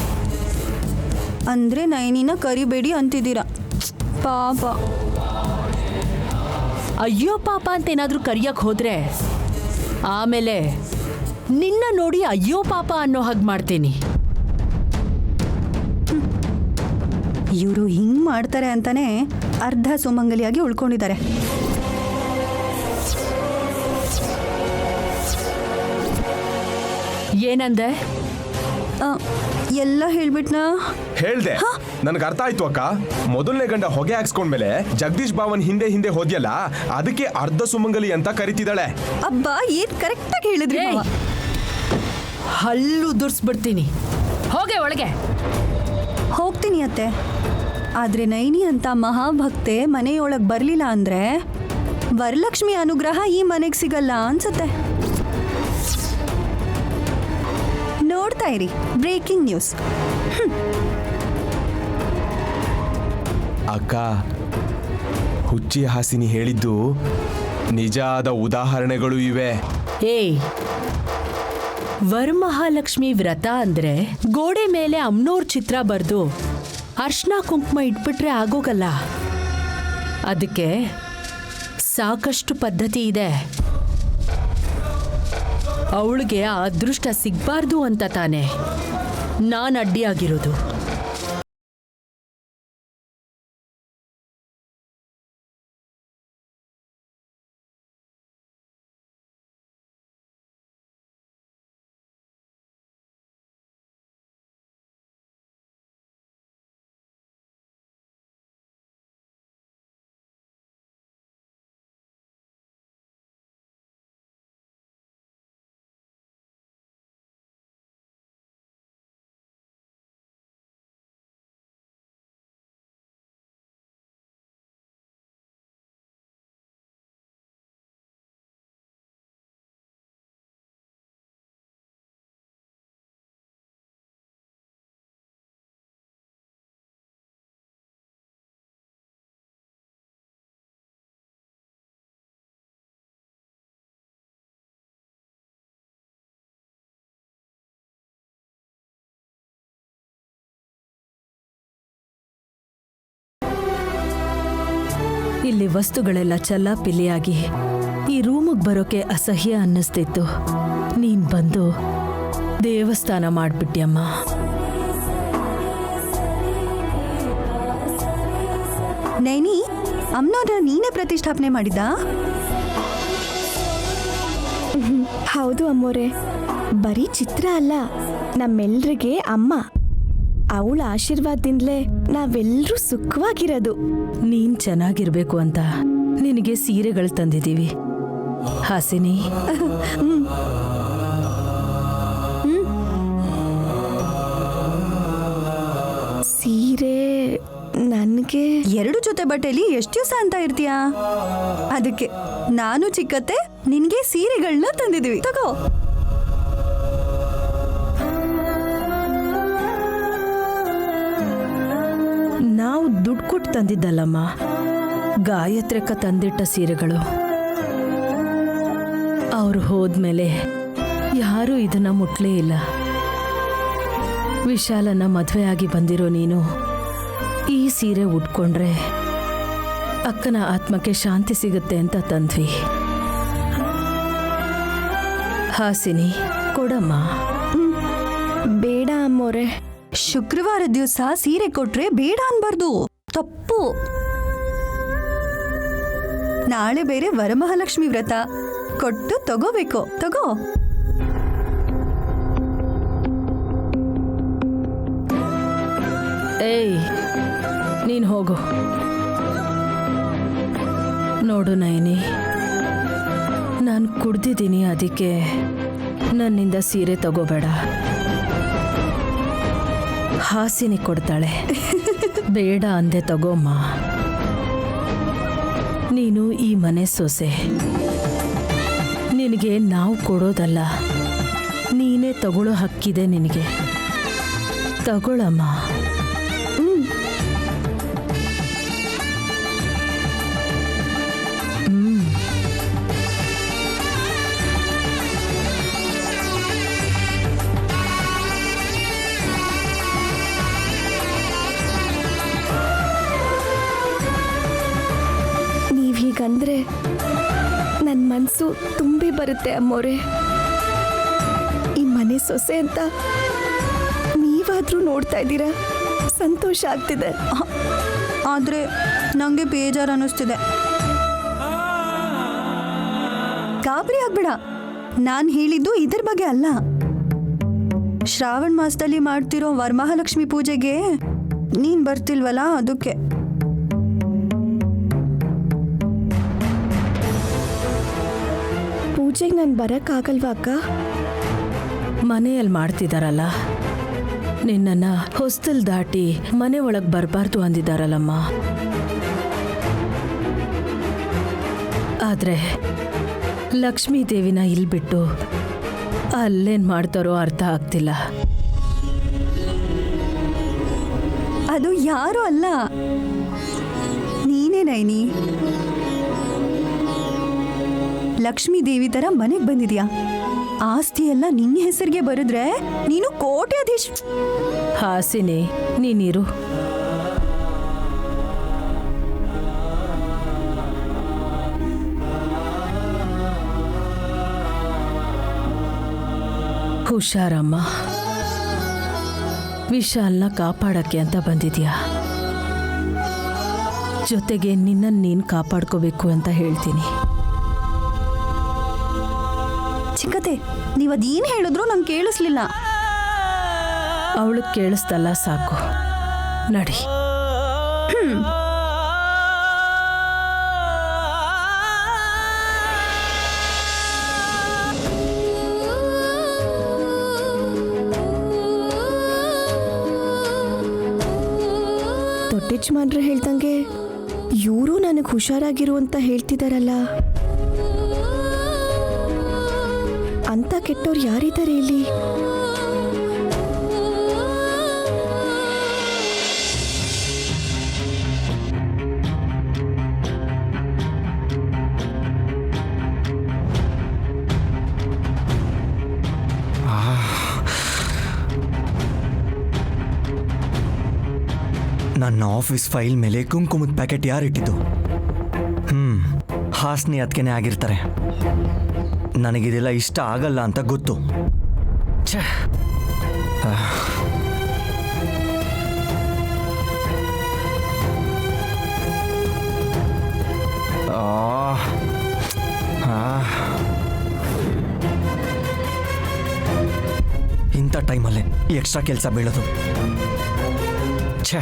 ಅಂದ್ರೆ ನಯನಿನ ಕರಿಬೇಡಿ ಅಂತಿದ್ದೀರಾ? ಪಾಪ. ಅಯ್ಯೋ ಪಾಪ ಅಂತ ಏನಾದ್ರೂ ಕರಿಯಕ್ ಹೋದ್ರೆ ಆಮೇಲೆ ನಿನ್ನ ನೋಡಿ ಅಯ್ಯೋ ಪಾಪ ಅನ್ನೋ ಹಾಗೆ ಮಾಡ್ತೀನಿ. ಇವರು ಹಿಂಗ್ ಮಾಡ್ತಾರೆ ಅಂತಾನೆ ಅರ್ಧ ಸುಮಂಗಲಿಯಾಗಿ ಉಳ್ಕೊಂಡಿದ್ದಾರೆ. ಏನಂದೆ? ಎಲ್ಲ ಹೇಳ್ಬಿಟ್ನಾ? ಹೇಳ್ದೆ, ನನ್ಗೆ ಅರ್ಥ ಆಯ್ತು ಅಕ್ಕ. ಮೊದಲನೇ ಗಂಡ ಹೊಗೆ ಹಾಕ್ಸ್ಕೊಂಡ್ಮೇಲೆ ಜಗದೀಶ್ ಬಾವನ್ ಹಿಂದೆ ಹಿಂದೆ ಹೋದ್ಯಲ್ಲ, ಅದಕ್ಕೆ ಅರ್ಧ ಸುಮಂಗಲಿ ಅಂತ ಕರಿತಿದ್ದಾಳೆ. ಅಬ್ಬಾ, ಏನ್ ಕರೆಕ್ಟ್ ಆಗಿ ಹೇಳಿದ್ರಿ. ಏಯ್, ಹಲ್ಲು ದುರ್ಸ್ಬಿಡ್ತೀನಿ. ಹೋಗೆ ಒಳಗೆ. ಹೋಗ್ತೀನಿ ಅತ್ತೆ. ಆದ್ರೆ ನೈನಿ ಅಂತ ಮಹಾಭಕ್ತೆ ಮನೆಯೊಳಗ್ ಬರ್ಲಿಲ್ಲ ಅಂದ್ರೆ ವರಲಕ್ಷ್ಮಿ ಅನುಗ್ರಹ ಈ ಮನೆಗೆ ಸಿಗಲ್ಲ ಅನ್ಸುತ್ತೆ. ನೋಡ್ತಾ ಇರಿ, ಬ್ರೇಕಿಂಗ್ ನ್ಯೂಸ್. ಅಕ್ಕ, ಹುಚ್ಚಿ ಹಾಸಿನಿ ಹೇಳಿದ್ದು ನಿಜಾದ ಉದಾಹರಣೆಗಳು ಇವೆ. ಏಯ್, ವರಮಹಾಲಕ್ಷ್ಮಿ ವ್ರತ ಅಂದ್ರೆ ಗೋಡೆ ಮೇಲೆ ಅಮ್ನೋರ್ ಚಿತ್ರ ಬರ್ದು ಅರ್ಶನ ಕುಂಕುಮ ಇಟ್ಬಿಟ್ರೆ ಆಗೋಗಲ್ಲ. ಅದಕ್ಕೆ ಸಾಕಷ್ಟು ಪದ್ಧತಿ ಇದೆ. ಅವಳಿಗೆ ಆ ಅದೃಷ್ಟ ಸಿಗ್ಬಾರ್ದು ಅಂತ ತಾನೆ ನಾನು ಅಡ್ಡಿಯಾಗಿರೋದು. ಇಲ್ಲಿ ವಸ್ತುಗಳೆಲ್ಲ ಚಲ್ಲಾಪಿಲ್ಲಿಯಾಗಿ ಈ ರೂಮಿಗೆ ಬರೋಕೆ ಅಸಹ್ಯ ಅನ್ನಿಸ್ತಿತ್ತು. ನೀನ್ ಬಂದು ದೇವಸ್ಥಾನ ಮಾಡ್ಬಿಟ್ಯಮ್ಮ. ನೈನಿ, ಅಮ್ಮನವ್ರ ನೀನೇ ಪ್ರತಿಷ್ಠಾಪನೆ ಮಾಡಿದ್ದ? ಹೌದು ಅಮ್ಮೋರೆ. ಬರೀ ಚಿತ್ರ ಅಲ್ಲ, ನಮ್ಮೆಲ್ರಿಗೆ ಅಮ್ಮ. ಅವಳ ಆಶೀರ್ವಾದದಿಂದಲೇ ನಾವೆಲ್ಲರೂ ಸುಖವಾಗಿರೋದು. ನೀನ್ ಚೆನ್ನಾಗಿರ್ಬೇಕು ಅಂತ ನಿನಗೆ ಸೀರೆಗಳು ತಂದಿದ್ದೀವಿ ಹಾಸಿನಿ. ಸೀರೆ ನನಗೆ 2 ಜೊತೆ ಬಟ್ಟೆಲಿ ಎಷ್ಟು ದಿವಸ ಅಂತ ಇರ್ತೀಯಾ? ಅದಕ್ಕೆ ನಾನು ಚಿಕ್ಕತ್ತೆ ನಿನ್ಗೆ ಸೀರೆಗಳನ್ನ ತಂದಿದ್ದೀವಿ, ತಗೋ. ನಾವು ದುಡ್ಡು ಕೊಟ್ಟು ತಂದಿದ್ದಲ್ಲಮ್ಮ, ಗಾಯತ್ರಕ್ಕ ತಂದಿಟ್ಟ ಸೀರೆಗಳು. ಅವ್ರು ಹೋದ್ಮೇಲೆ ಯಾರೂ ಇದನ್ನ ಮುಟ್ಲೇ ಇಲ್ಲ. ವಿಶಾಲನ ಮದುವೆ ಆಗಿ ಬಂದಿರೋ ನೀನು ಈ ಸೀರೆ ಉಟ್ಕೊಂಡ್ರೆ ಅಕ್ಕನ ಆತ್ಮಕ್ಕೆ ಶಾಂತಿ ಸಿಗುತ್ತೆ ಅಂತ ತಂದ್ವಿ. ಹಾಸಿನಿ, ಕೊಡಮ್ಮ. ಬೇಡ ಅಮ್ಮೋರೆ. ಶುಕ್ರವಾರ ದಿವಸ ಸೀರೆ ಕೊಟ್ರೆ ಬೇಡ ಅನ್ಬಾರ್ದು, ತಪ್ಪು. ನಾಳೆ ಬೇರೆ ವರಮಹಾಲಕ್ಷ್ಮಿ ವ್ರತ, ಕೊಟ್ಟು ತಗೋಬೇಕು, ತಗೋ. ಏಯ್, ನೀನ್ ಹೋಗು. ನೋಡು ನೈನಿ, ನಾನು ಕುಡ್ದಿದ್ದೀನಿ, ಅದಕ್ಕೆ ನನ್ನಿಂದ ಸೀರೆ ತಗೋಬೇಡ. ಹಾಸಿನಿ ಕೊಡ್ತಾಳೆ. ಬೇಡ ಅಂದೆ ತಗೋಮ್ಮ. ನೀನು ಈ ಮನೆ ಸೊಸೆ, ನಿನಗೆ ನಾವು ಕೊಡೋದಲ್ಲ, ನೀನೇ ತಗೊಳ್ಳೋ ಹಕ್ಕಿದೆ ನಿನಗೆ. ತಗೊಳಮ್ಮ. ನೀವು ಹೀಗಂದ್ರೆ ನನ್ನ ಮನಸ್ಸು ತುಂಬಿ ಬರುತ್ತೆ ಅಮ್ಮೋರೆ. ಈ ಮನೆ ಸೊಸೆ ಅಂತ ನೀವಾದ್ರೂ ನೋಡ್ತಾ ಇದ್ದೀರಾ, ಸಂತೋಷ ಆಗ್ತಿದೆ. ಆದರೆ ನನಗೆ ಬೇಜಾರು ಅನ್ನಿಸ್ತಿದೆ. ಗಾಬರಿ ಆಗ್ಬೇಡ, ನಾನು ಹೇಳಿದ್ದು ಇದ್ರ ಬಗ್ಗೆ ಅಲ್ಲ. ಶ್ರಾವಣ ಮಾಸದಲ್ಲಿ ಮಾಡ್ತಿರೋ ವರಮಹಾಲಕ್ಷ್ಮಿ ಪೂಜೆಗೆ ನೀನು ಬರ್ತಿಲ್ವಲ್ಲ, ಅದಕ್ಕೆ. ಪೂಜೆಗೆ ನಾನು ಬರೋಕ್ಕಾಗಲ್ವಾ ಅಕ್ಕ? ಮನೆಯಲ್ಲಿ ಮಾಡ್ತಿದಾರಲ್ಲ, ನಿನ್ನನ್ನ ಹೊಸ್ತಲ್ ದಾಟಿ ಮನೆ ಒಳಗೆ ಬರಬಾರ್ದು ಅಂದಿದ್ದಾರಲ್ಲಮ್ಮ. ಆದ್ರೆ ಲಕ್ಷ್ಮೀ ದೇವಿನ ಇಲ್ಲಿ ಬಿಟ್ಟು ಅಲ್ಲೇನ್ ಮಾಡ್ತಾರೋ ಅರ್ಥ ಆಗ್ತಿಲ್ಲ. ಅದು ಯಾರು ಅಲ್ಲ, ನೀನೇ ನೈನಿ. ಲಕ್ಷ್ಮೀ ದೇವಿ ಥರ ಮನೆಗೆ ಬಂದಿದ್ಯಾ. ಆಸ್ತಿ ಎಲ್ಲ ನಿನ್ನ ಹೆಸರಿಗೆ ಬರೆದ್ರೆ ನೀನು ಕೋಟ್ಯಾಧೀಶ್. ಹಾಸಿನಿ, ನೀನಿರು. ಹುಷಾರಮ್ಮ. ವಿಶಾಲ್ನ ಕಾಪಾಡಕ್ಕೆ ಅಂತ ಬಂದಿದ್ಯಾ. ಜೊತೆಗೆ ನಿನ್ನನ್ನು ನೀನು ಕಾಪಾಡ್ಕೋಬೇಕು ಅಂತ ಹೇಳ್ತೀನಿ. ಚಿಕ್ಕತೆ, ನೀವು ಅದೇನು ಹೇಳಿದ್ರು ನಂಗೆ ಕೇಳಿಸ್ಲಿಲ್ಲ. ಅವಳು ಕೇಳಿಸ್ತಲ್ಲ, ಸಾಕು, ನಡಿ. ದೊಡ್ಡಜ್ಮಾನ್ರು ಹೇಳ್ದಂಗೆ ಇವರು ನನಗೆ ಹುಷಾರಾಗಿರು ಅಂತ ಹೇಳ್ತಿದಾರಲ್ಲ. ಅಂತ ಕೆಟ್ಟವ್ರು ಯಾರಿದ್ದಾರೆ ಇಲ್ಲಿ? ನನ್ನ ಆಫೀಸ್ ಫೈಲ್ ಮೇಲೆ ಕುಂಕುಮದ ಪ್ಯಾಕೆಟ್ ಯಾರಿಟ್ಟಿದ್ದು? ಹಾಸ್ನಿ ಅದಕ್ಕೇನೆ ಆಗಿರ್ತಾರೆ. ನನಗಿದೆಲ್ಲ ಇಷ್ಟ ಆಗಲ್ಲ ಅಂತ ಗೊತ್ತು. ಛೇ, ಇಂಥ ಟೈಮಲ್ಲೇ ಎಕ್ಸ್ಟ್ರಾ ಕೆಲಸ ಬೀಳೋದು. ಛೇ,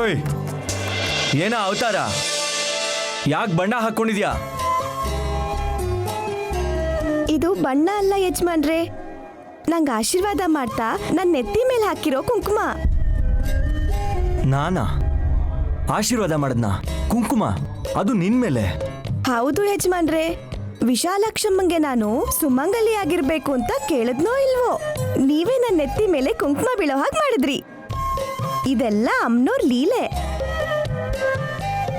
ಓಯ್ ಏನ ಅವತಾರ, ಯಾಕೆ ಬಣ್ಣ ಹಾಕ್ಕೊಂಡಿದ್ಯಾ? ಇದು ಬಣ್ಣ ಅಲ್ಲ ಯಜಮಾನ್ರೆ, ನಂಗೆ ಆಶೀರ್ವಾದ ಮಾಡ್ತಾ ನನ್ನ ನೆತ್ತಿ ಮೇಲೆ ಹಾಕಿರೋ ಕುಂಕುಮ. ನಾನಾ ಆಶೀರ್ವಾದ ಮಾಡದ್ನ? ಕುಂಕುಮ ಅದು ನಿನ್ ಮೇಲೆ? ಹೌದು ಯಜಮಾನ್ರೆ, ವಿಶಾಲಾಕ್ಷಮ್ಮಂಗೆ ನಾನು ಸುಮಂಗಲಿ ಆಗಿರ್ಬೇಕು ಅಂತ ಕೇಳಿದ್ನೋ ಇಲ್ವೋ, ನೀವೇ ನನ್ನ ನೆತ್ತಿ ಮೇಲೆ ಕುಂಕುಮ ಬೀಳೋ ಹಾಗೆ ಮಾಡಿದ್ರಿ. ಇದೆಲ್ಲ ಅಮ್ನೋರ್ ಲೀಲೆ.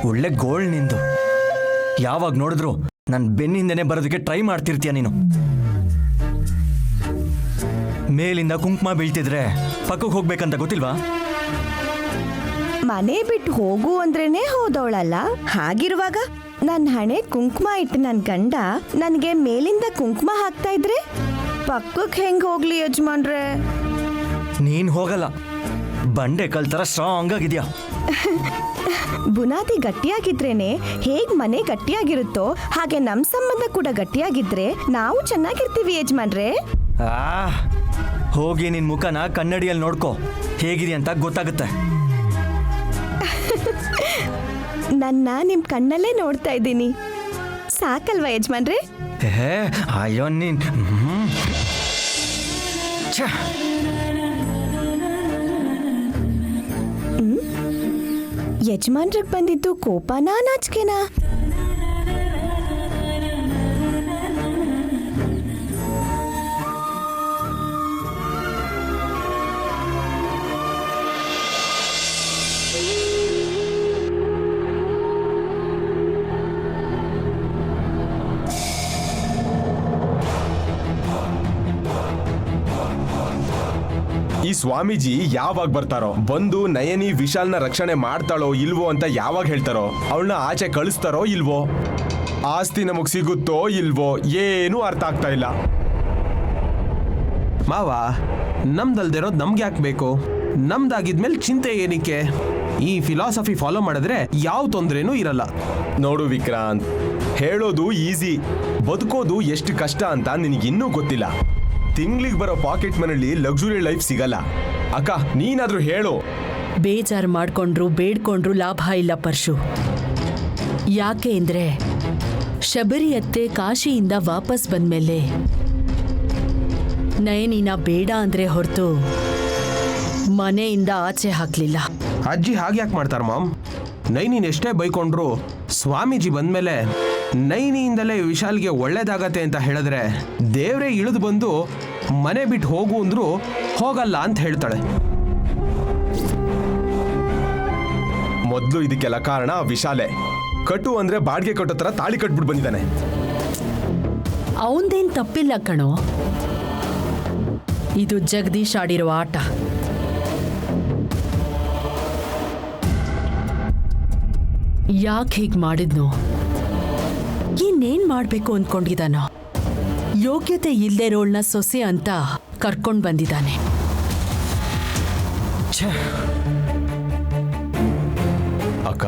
ಒಳ್ಳೆ ಗೋಲ್ಡ್ ನಿಂದು. ಯಾವಾಗ ನೋಡಿದ್ರು ನನ್ನ ಬೆನ್ನಿಂದನೇ ಬರೋದಕ್ಕೆ ಟ್ರೈ ಮಾಡ್ತಿರ್ತೀಯ ನೀನು. ಮೇಲಿಂದ ಕುಂಕುಮ ಬೀಳ್ತಿದ್ರೆ ಪಕ್ಕಕ್ಕೆ ಹೋಗ್ಬೇಕಂತ ಗೊತ್ತಿಲ್ವಾ? ಮನೆ ಬಿಟ್ಟು ಹೋಗು ಅಂದ್ರೇನೆ ಹೋದವಳಲ್ಲ, ಹಾಗಿರುವಾಗ ನನ್ನ ಹಣೆ ಕುಂಕುಮ ಇಟ್ಟು ನನ್ನ ಗಂಡ ನನಗೆ ಮೇಲಿಂದ ಕುಂಕುಮ ಹಾಕ್ತಾ ಇದ್ರೆ ಪಕ್ಕಕ್ಕೆ ಹೆಂಗ್ ಹೋಗ್ಲಿ ಯಜಮಾನ್ರೆ? ನೀನ್ ಹೋಗಲ್ಲ, ಬಂಡೆ ಕಲ್ ತರ ಸ್ಟ್ರಾಂಗ್ ಆಗಿದ್ಯಾ. ಬುನಾದಿ ಗಟ್ಟಿಯಾಗಿದ್ರೇನೆ ಹೇಗ್ ಮನೆ ಗಟ್ಟಿಯಾಗಿರುತ್ತೋ ಹಾಗೆ ನಮ್ ಸಂಬಂಧ ಕೂಡ ಗಟ್ಟಿಯಾಗಿದ್ರೆ ನಾವು ಚೆನ್ನಾಗಿರ್ತೀವಿ ಯಜಮಾನ್ರೆ. ಹೋಗಿ ನಿನ್ ಮುಖನ ಕನ್ನಡಿಯಲ್ಲಿ ನೋಡ್ಕೋ, ಹೇಗಿದೆ ಅಂತ ಗೊತ್ತಾಗುತ್ತೆ. ನನ್ನ ನಿಮ್ ಕಣ್ಣಲ್ಲೇ ನೋಡ್ತಾ ಇದ್ದೀನಿ, ಸಾಕಲ್ವಾ ಯಜಮಾನ್ರೆ? ಅಯ್ಯೋ ನೀನ್ ಯಜಮಾನ್ರಿಗೆ ಬಂದಿದ್ದು ಕೋಪನಾ ನಾಚಿಕೆನಾ? ಈ ಸ್ವಾಮೀಜಿ ಯಾವಾಗ ಬರ್ತಾರೋ, ಬಂದು ನಯನಿ ವಿಶಾಲ್ನ ರಕ್ಷಣೆ ಮಾಡ್ತಾಳೋ ಇಲ್ವೋ ಅಂತ ಯಾವಾಗ ಹೇಳ್ತಾರೋ, ಅವಳನ್ನ ಆಚೆ ಕಳಿಸ್ತಾರೋ ಇಲ್ವೋ, ಆಸ್ತಿ ನಮಗ್ ಸಿಗುತ್ತೋ ಇಲ್ವೋ, ಏನೂ ಅರ್ಥ ಆಗ್ತಾ ಇಲ್ಲ. ಮಾವ, ನಮ್ದಲ್ದಿರೋದು ನಮ್ಗೆ ಯಾಕೆ ಬೇಕು? ನಮ್ದಾಗಿದ್ಮೇಲೆ ಚಿಂತೆ ಏನಕ್ಕೆ? ಈ ಫಿಲಾಸಫಿ ಫಾಲೋ ಮಾಡಿದ್ರೆ ಯಾವ ತೊಂದರೆನೂ ಇರಲ್ಲ. ನೋಡು ವಿಕ್ರಾಂತ್, ಹೇಳೋದು ಈಸಿ, ಬದುಕೋದು ಎಷ್ಟು ಕಷ್ಟ ಅಂತ ನಿನಗಿನ್ನೂ ಗೊತ್ತಿಲ್ಲ. ತಿಂಗ್ಳಿಗೆ ಬರೋ ಪಾಕೆಟ್ ಮನೇಲಿ ಲಕ್ಸುರಿ ಲೈಫ್ ಸಿಗಲ್ಲ. ಅಕ್ಕ, ನೀನಾದ್ರೂ ಹೇಳು. ಬೇಜಾರು ಮಾಡ್ಕೊಂಡ್ರು ಬೇಡ್ಕೊಂಡ್ರು ಲಾಭ ಇಲ್ಲ ಪರ್ಶು. ಯಾಕೆ ಅಂದ್ರೆ ಶಬರಿಯತ್ತೆ ಕಾಶಿಯಿಂದ ವಾಪಸ್ ಬಂದ್ಮೇಲೆ ನಯನಿನ ಬೇಡ ಅಂದ್ರೆ ಹೊರತು ಮನೆಯಿಂದ ಆಚೆ ಹಾಕ್ಲಿಲ್ಲ. ಅಜ್ಜಿ ಹಾಗೆ ಯಾಕೆ ಮಾಡ್ತಾರ ಮಾಮ್? ನೈನಿನ್ ಎಷ್ಟೇ ಬೈಕೊಂಡ್ರು ಸ್ವಾಮೀಜಿ ಬಂದ್ಮೇಲೆ ನೈನಿಯಿಂದಲೇ ವಿಶಾಲ್ಗೆ ಒಳ್ಳೇದಾಗತ್ತೆ ಅಂತ ಹೇಳಿದ್ರೆ ದೇವ್ರೇ ಇಳಿದು ಬಂದು ಮನೆ ಬಿಟ್ಟು ಹೋಗು ಅಂದ್ರು ಹೋಗಲ್ಲ ಅಂತ ಹೇಳ್ತಾಳೆ. ಮೊದಲು ಇದಕ್ಕೆಲ್ಲ ಕಾರಣ ವಿಶಾಲೆ. ಕಟ್ಟು ಅಂದ್ರೆ ಬಾಡಿಗೆ ಕಟ್ಟೋ ತರ ತಾಳಿ ಕಟ್ಬಿಟ್ಟು ಬಂದಿದ್ದಾನೆ. ಅವಂದೇನ್ ತಪ್ಪಿಲ್ಲ ಕಣೋ, ಇದು ಜಗದೀಶ್ ಆಡಿರೋ ಆಟ. ಯಾಕೆ ಹೀಗೆ ಮಾಡಿದ್ನೋ, ಇನ್ನೇನ್ ಮಾಡ್ಬೇಕು ಅಂದ್ಕೊಂಡಿದ್ದಾನೋ? ಯೋಗ್ಯತೆ ಇಲ್ದೇರೋಳ್ನ ಸೊಸೆ ಅಂತ ಕರ್ಕೊಂಡ್ ಬಂದಿದ್ದಾನೆ. ಅಕ್ಕ,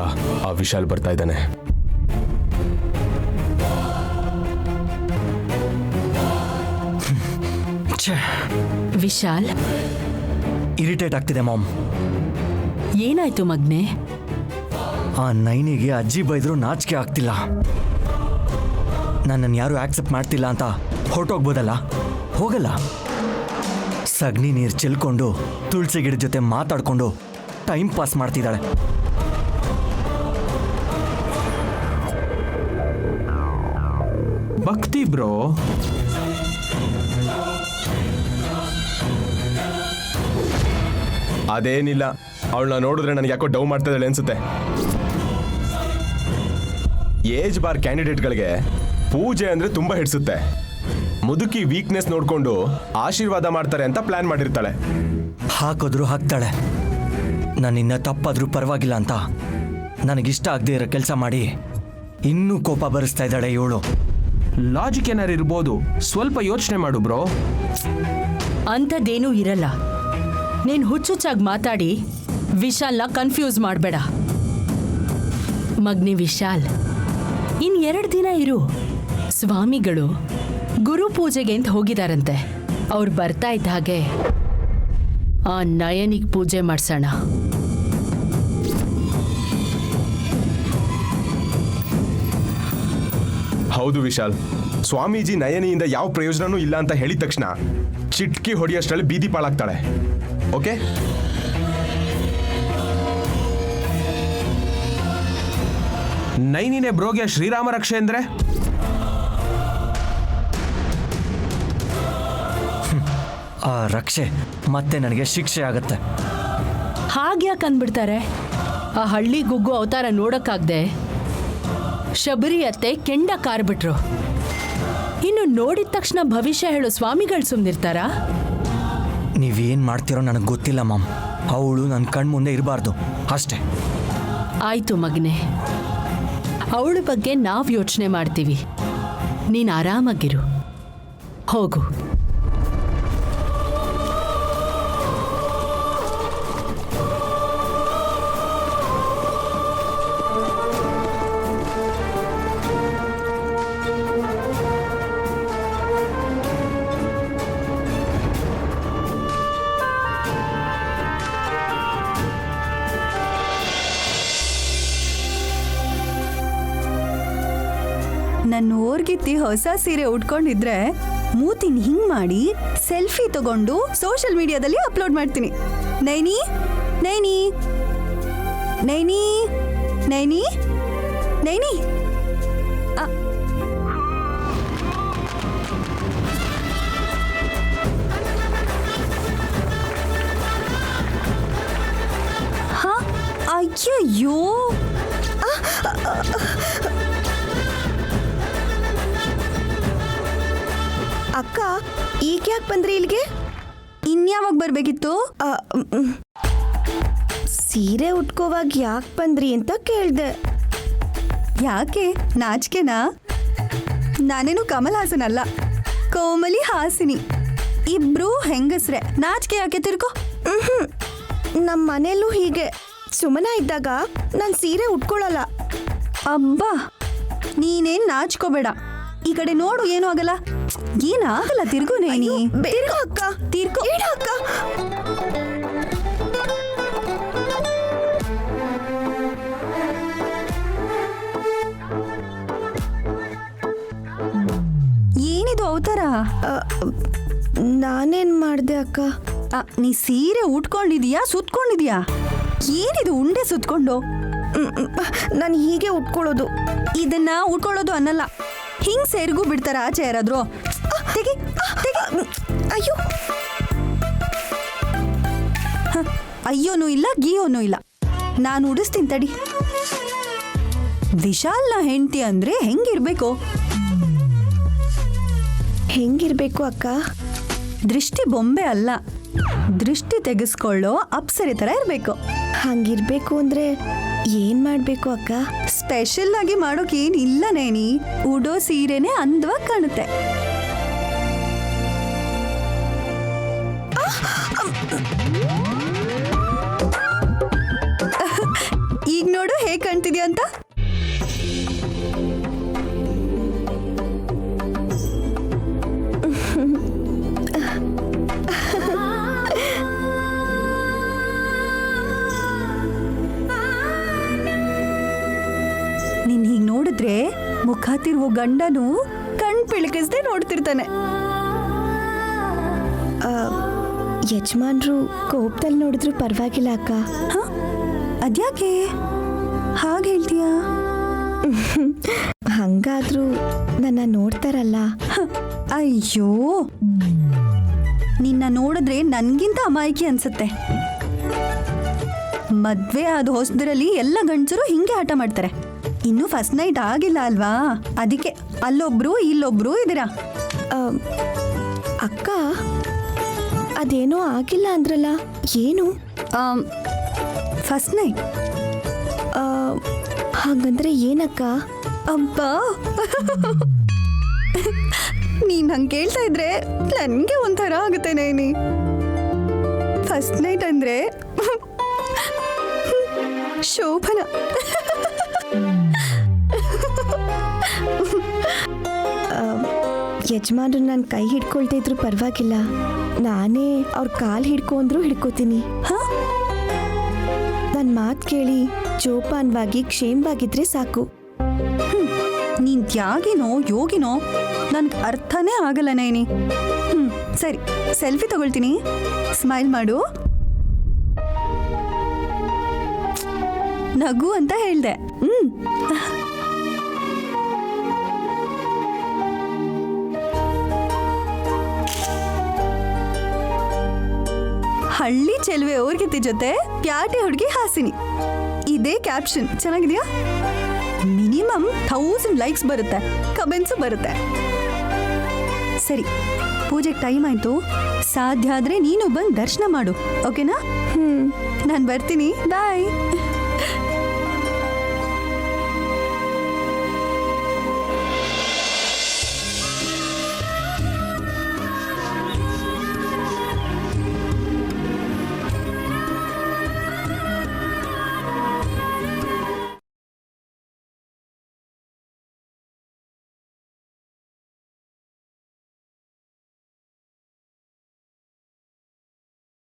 ಆ ವಿಶಾಲ್ ಬರ್ತಾ ಇದ್ದಾನೆ. ವಿಶಾಲ್, ಇರಿಟೇಟ್ ಆಗ್ತಿದೆ ಮಾಮ್. ಏನಾಯ್ತು ಮಗ್ನೆ? ಆ ನೈನಿಗೆ ಅಜ್ಜಿ ಬೈದ್ರು ನಾಚಿಕೆ ಆಗ್ತಿಲ್ಲ. ನನ್ನನ್ನು ಯಾರು ಆಕ್ಸೆಪ್ಟ್ ಮಾಡ್ತಿಲ್ಲ ಅಂತ ಹೊರಟೋಗ್ಬೋದಲ್ಲ, ಹೋಗಲ್ಲ. ಸಗಣಿ ನೀರು ಚೆಲ್ಕೊಂಡು ತುಳಸಿ ಗಿಡದ ಜೊತೆ ಮಾತಾಡ್ಕೊಂಡು ಟೈಮ್ ಪಾಸ್ ಮಾಡ್ತಿದ್ದಾಳೆ. ಭಕ್ತಿ ಬ್ರೋ. ಅದೇನಿಲ್ಲ, ಅವಳನ್ನ ನೋಡಿದ್ರೆ ನನಗೆ ಯಾಕೋ ಡೌ ಮಾಡ್ತಾ ಇದ್ದಾಳೆ ಅನ್ಸುತ್ತೆ. ಏಜ್ ಬಾರ್ ಕ್ಯಾಂಡಿಡೇಟ್ಗಳಿಗೆ ಪೂಜೆ ಅಂದ್ರೆ ತುಂಬಾ ಹಿಡಿಸುತ್ತೆ. ಮುದುಕಿ ವೀಕ್ನೆಸ್ ನೋಡ್ಕೊಂಡು ಆಶೀರ್ವಾದ ಮಾಡ್ತಾರೆ ಅಂತ ಪ್ಲಾನ್ ಮಾಡಿರ್ತಾಳೆ. ಹಾಕಿದ್ರು ಹಾಕ್ತಾಳೆ. ನಾನಿನ್ನ ತಪ್ಪಾದ್ರೂ ಪರವಾಗಿಲ್ಲ ಅಂತ ನನಗಿಷ್ಟ ಆಗದೆ ಇರೋ ಕೆಲಸ ಮಾಡಿ ಇನ್ನೂ ಕೋಪ ಬರಿಸ್ತಾ ಇದ್ದಾಳೆ ಇವಳು. ಲಾಜಿಕ್ ಏನಾರು ಇರ್ಬೋದು, ಸ್ವಲ್ಪ ಯೋಚನೆ ಮಾಡು ಬ್ರೋ. ಅಂಥದ್ದೇನೂ ಇರಲ್ಲ. ನೀನು ಹುಚ್ಚುಚ್ಚಾಗಿ ಮಾತಾಡಿ ವಿಶಾಲ್ನ ಕನ್ಫ್ಯೂಸ್ ಮಾಡಬೇಡ. ಮಗ್ನಿ ವಿಶಾಲ್, ಇನ್ 2 ದಿನ ಇರು. ಸ್ವಾಮಿಗಳು ಗುರು ಪೂಜೆಗೆ ಅಂತ ಹೋಗಿದಾರಂತೆ. ಅವ್ರು ಬರ್ತಾ ಇದ್ದ ಹಾಗೆ ಆ ನಯನಿಗೆ ಪೂಜೆ ಮಾಡ್ಸೋಣ. ಹೌದು ವಿಶಾಲ್, ಸ್ವಾಮೀಜಿ ನಯನಿಯಿಂದ ಯಾವ ಪ್ರಯೋಜನನೂ ಇಲ್ಲ ಅಂತ ಹೇಳಿದ ತಕ್ಷಣ ಚಿಟ್ಕಿ ಹೊಡೆಯಷ್ಟರಲ್ಲಿ ಬೀದಿ ಪಾಲಾಗ್ತಾಳೆ. ಓಕೆ, ನೈನಿನೇ ಬ್ರೋಗೆ ಶ್ರೀರಾಮ ರಕ್ಷೆ ಅಂದ್ರೆ ಆ ರಕ್ಷೆ ಮತ್ತೆ ನನಗೆ ಶಿಕ್ಷೆ ಆಗತ್ತೆ. ಹಾಗ್ಯಾಕೆ ಅಂದ್ಬಿಡ್ತಾರೆ? ಆ ಹಳ್ಳಿ ಗುಗ್ಗು ಅವತಾರ ನೋಡಕ್ಕಾಗ್ದೆ ಶಬರಿ ಅತ್ತೆ ಕೆಂಡ ಕಾರ್ಬಿಟ್ರು. ಇನ್ನು ನೋಡಿದ ತಕ್ಷಣ ಭವಿಷ್ಯ ಹೇಳೋ ಸ್ವಾಮಿಗಳು ಸುಮ್ನಿರ್ತಾರಾ? ನೀವೇನು ಮಾಡ್ತಿರೋ ನನಗೆ ಗೊತ್ತಿಲ್ಲ ಮಾಮ್. ಅವಳು ನನ್ನ ಕಣ್ಣು ಮುಂದೆ ಇರಬಾರ್ದು ಅಷ್ಟೇ. ಆಯ್ತು ಮಗನೆ, ಅವಳ ಬಗ್ಗೆ ನಾವು ಯೋಚನೆ ಮಾಡ್ತೀವಿ. ನೀನು ಆರಾಮಾಗಿರು, ಹೋಗು. ನನ್ನ ಓರ್ಗಿತ್ತಿ ಹೊಸ ಸೀರೆ ಉಟ್ಕೊಂಡಿದ್ರೆ ಮೂತಿನ ಹಿಂಗ್ ಮಾಡಿ ಸೆಲ್ಫಿ ತಗೊಂಡು ಸೋಷಿಯಲ್ ಮೀಡಿಯಾದಲ್ಲಿ ಅಪ್ಲೋಡ್ ಮಾಡ್ತೀನಿ. ನೈನಿ ನೈನಿ ನೈನಿ ನೈನಿ ನೈನಿ ಹಾ, ಅಯ್ಯಯ್ಯೋ, ಅಕ್ಕ ಈಗ ಯಾಕೆ ಬಂದ್ರಿ ಇಲ್ಲಿಗೆ? ಇನ್ಯಾವಾಗ ಬರ್ಬೇಕಿತ್ತು? ಸೀರೆ ಉಟ್ಕೋವಾಗ ಯಾಕೆ ಬಂದ್ರಿ ಅಂತ ಕೇಳ್ದೆ. ಯಾಕೆ, ನಾಚಿಕೆನಾ? ನಾನೇನು ಕಮಲ್ ಹಾಸನ್ ಅಲ್ಲ, ಕೋಮಲಿ ಹಾಸಿನಿ. ಇಬ್ರು ಹೆಂಗಸ್ರೆ, ನಾಚಿಕೆ ಯಾಕೆ ತಿರ್ಕೋ? ನಮ್ಮ ಮನೆಯಲ್ಲೂ ಹೀಗೆ. ಸುಮನ ಇದ್ದಾಗ ನಾನು ಸೀರೆ ಉಟ್ಕೊಳ್ಳಲ್ಲ. ಅಬ್ಬಾ, ನೀನೇನ್ ನಾಚ್ಕೋಬೇಡ. ಈ ಕಡೆ ನೋಡು, ಏನೂ ಆಗಲ್ಲ. ಏನಾಗಲ್ಲ, ತಿರ್ಗು ನೈನಿ. ಬೇಡ ಅಕ್ಕ, ತಿರ್ಕೋ. ಬೇಡ ಅಕ್ಕ. ಏನಿದು ಅವತಾರ? ನಾನೇನ್ ಮಾಡ್ದೆ ಅಕ್ಕ? ನೀ ಸೀರೆ ಉಟ್ಕೊಂಡಿದೀಯಾ ಸುತ್ಕೊಂಡಿದೀಯಾ? ಏನಿದು ಉಂಡೆ ಸುತ್ಕೊಂಡು? ನಾನು ಹೀಗೆ ಉಟ್ಕೊಳ್ಳೋದು. ಇದನ್ನ ಉಟ್ಕೊಳ್ಳೋದು ಅನ್ನಲ್ಲ, ಹಿಂಗ್ ಸೇರಿಗೂ ಬಿಡ್ತಾರ ಆಚೆ ಯಾರಾದ್ರೂ? ತೆಗಿ ತೆಗಿ. ಅಯ್ಯೋ, ಅಯ್ಯೋನೂ ಇಲ್ಲ ಗೀಯೋನೂ ಇಲ್ಲ, ನಾನು ಉಡಿಸ್ತೀನಿ ತಡಿ. ವಿಶಾಲ್ನ ಹೆಂಡತಿ ಅಂದ್ರೆ ಹೆಂಗಿರ್ಬೇಕು? ಹೆಂಗಿರ್ಬೇಕು ಅಕ್ಕ? ದೃಷ್ಟಿ ಬೊಂಬೆ ಅಲ್ಲ, ದೃಷ್ಟಿ ತೆಗೆಸ್ಕೊಳ್ಳೋ ಅಪ್ಸರೆ ತರ ಇರ್ಬೇಕು. ಹಂಗಿರ್ಬೇಕು ಅಂದ್ರೆ ಏನ್ ಮಾಡ್ಬೇಕು ಅಕ್ಕ? ಸ್ಪೆಷಲ್ ಆಗಿ ಮಾಡೋಕೆ ಏನಿಲ್ಲ ನೇನಿ, ಉಡೋ ಸೀರೆನೆ ಅಂದವಾಗಿ ಕಾಣುತ್ತೆ. ಈಗ ನೋಡು ಹೇಗ್ ಕಾಣ್ತಿದ್ಯಾ ಅಂತ. ನೀನ್ ಹೀಗ್ ನೋಡಿದ್ರೆ ಮುಖ ತಿರುವು ಗಂಡನು ಕಣ್ ಪಿಳಕಿಸ್ದೆ ನೋಡ್ತಿರ್ತಾನೆ. ಯಜಮಾನ್ರು ಕೋಪದಲ್ಲಿ ನೋಡಿದ್ರು ಪರವಾಗಿಲ್ಲ ಅಕ್ಕ. ಅದ್ಯಾಕೆ ಹಾಗೆ ಹೇಳ್ತೀಯಾ? ಹಂಗಾದ್ರೂ ನನ್ನ ನೋಡ್ತಾರಲ್ಲ. ಅಯ್ಯೋ, ನಿನ್ನ ನೋಡಿದ್ರೆ ನನ್ಗಿಂತ ಅಮಾಯಕಿ ಅನ್ಸುತ್ತೆ. ಮದ್ವೆ ಆದ ಹೊಸದರಲ್ಲಿ ಎಲ್ಲ ಗಂಡಸರು ಹಿಂಗೆ ಆಟ ಮಾಡ್ತಾರೆ. ಇನ್ನು ಫಸ್ಟ್ ನೈಟ್ ಆಗಿಲ್ಲ ಅಲ್ವಾ, ಅದಕ್ಕೆ ಅಲ್ಲೊಬ್ರು ಇಲ್ಲೊಬ್ರು ಇದ್ದೀರಾ. ಅಕ್ಕ, ಅದೇನೋ ಆಗಿಲ್ಲ ಅಂದ್ರಲ್ಲ, ಏನು? ಫಸ್ಟ್ ನೈಟ್ ಹಾಗಂದ್ರೆ ಏನಕ್ಕ? ಅಬ್ಬಾ, ನೀನ್ ಹಂಗೆ ಕೇಳ್ತಾ ಇದ್ರೆ ನನಗೆ ಒಂಥರ ಆಗುತ್ತೆ ನೈನಿ. ಫಸ್ಟ್ ನೈಟ್ ಅಂದ್ರೆ ಶೋಭನ. ಯಜಮಾನ್ರು ನನ್ನ ಕೈ ಹಿಡ್ಕೊಳ್ತಾ ಇದ್ರು ಪರವಾಗಿಲ್ಲ, ನಾನೇ ಅವ್ರ ಕಾಲು ಹಿಡ್ಕೊಂಡ್ರು ಹಿಡ್ಕೋತೀನಿ. ನನ್ನ ಮಾತು ಕೇಳಿ ಜೋಪಾನವಾಗಿ ಕ್ಷೇಮವಾಗಿದ್ರೆ ಸಾಕು. ನೀನ್ ತ್ಯಾಗಿನೋ ಯೋಗಿನೋ ನನ್ಗೆ ಅರ್ಥನೇ ಆಗಲ್ಲ ನೈನಿ. ಸರಿ, ಸೆಲ್ಫಿ ತಗೊಳ್ತೀನಿ. ಸ್ಮೈಲ್ ಮಾಡು. ನಗು ಅಂತ ಹೇಳ್ದೆ. ಹಳ್ಳಿ ಚೆಲುವೆ ಅವ್ರಿಗಿತಿ ಜೊತೆ ಪ್ಯಾಟೆ ಹುಡುಗಿ ಹಾಸಿನಿ. ಇದೇ ಕ್ಯಾಪ್ಷನ್ ಚೆನ್ನಾಗಿದೆಯಾ? ಮಿನಿಮಮ್ 1000 ಲೈಕ್ಸ್ ಬರುತ್ತೆ, ಕಮೆಂಟ್ಸು ಬರುತ್ತೆ. ಸರಿ, ಪೂಜೆಗೆ ಟೈಮ್ ಆಯ್ತು. ಸಾಧ್ಯ ಆದ್ರೆ ನೀನು ಬಂದು ದರ್ಶನ ಮಾಡು, ಓಕೆನಾ? ನಾನು ಬರ್ತೀನಿ. ಬಾಯ್.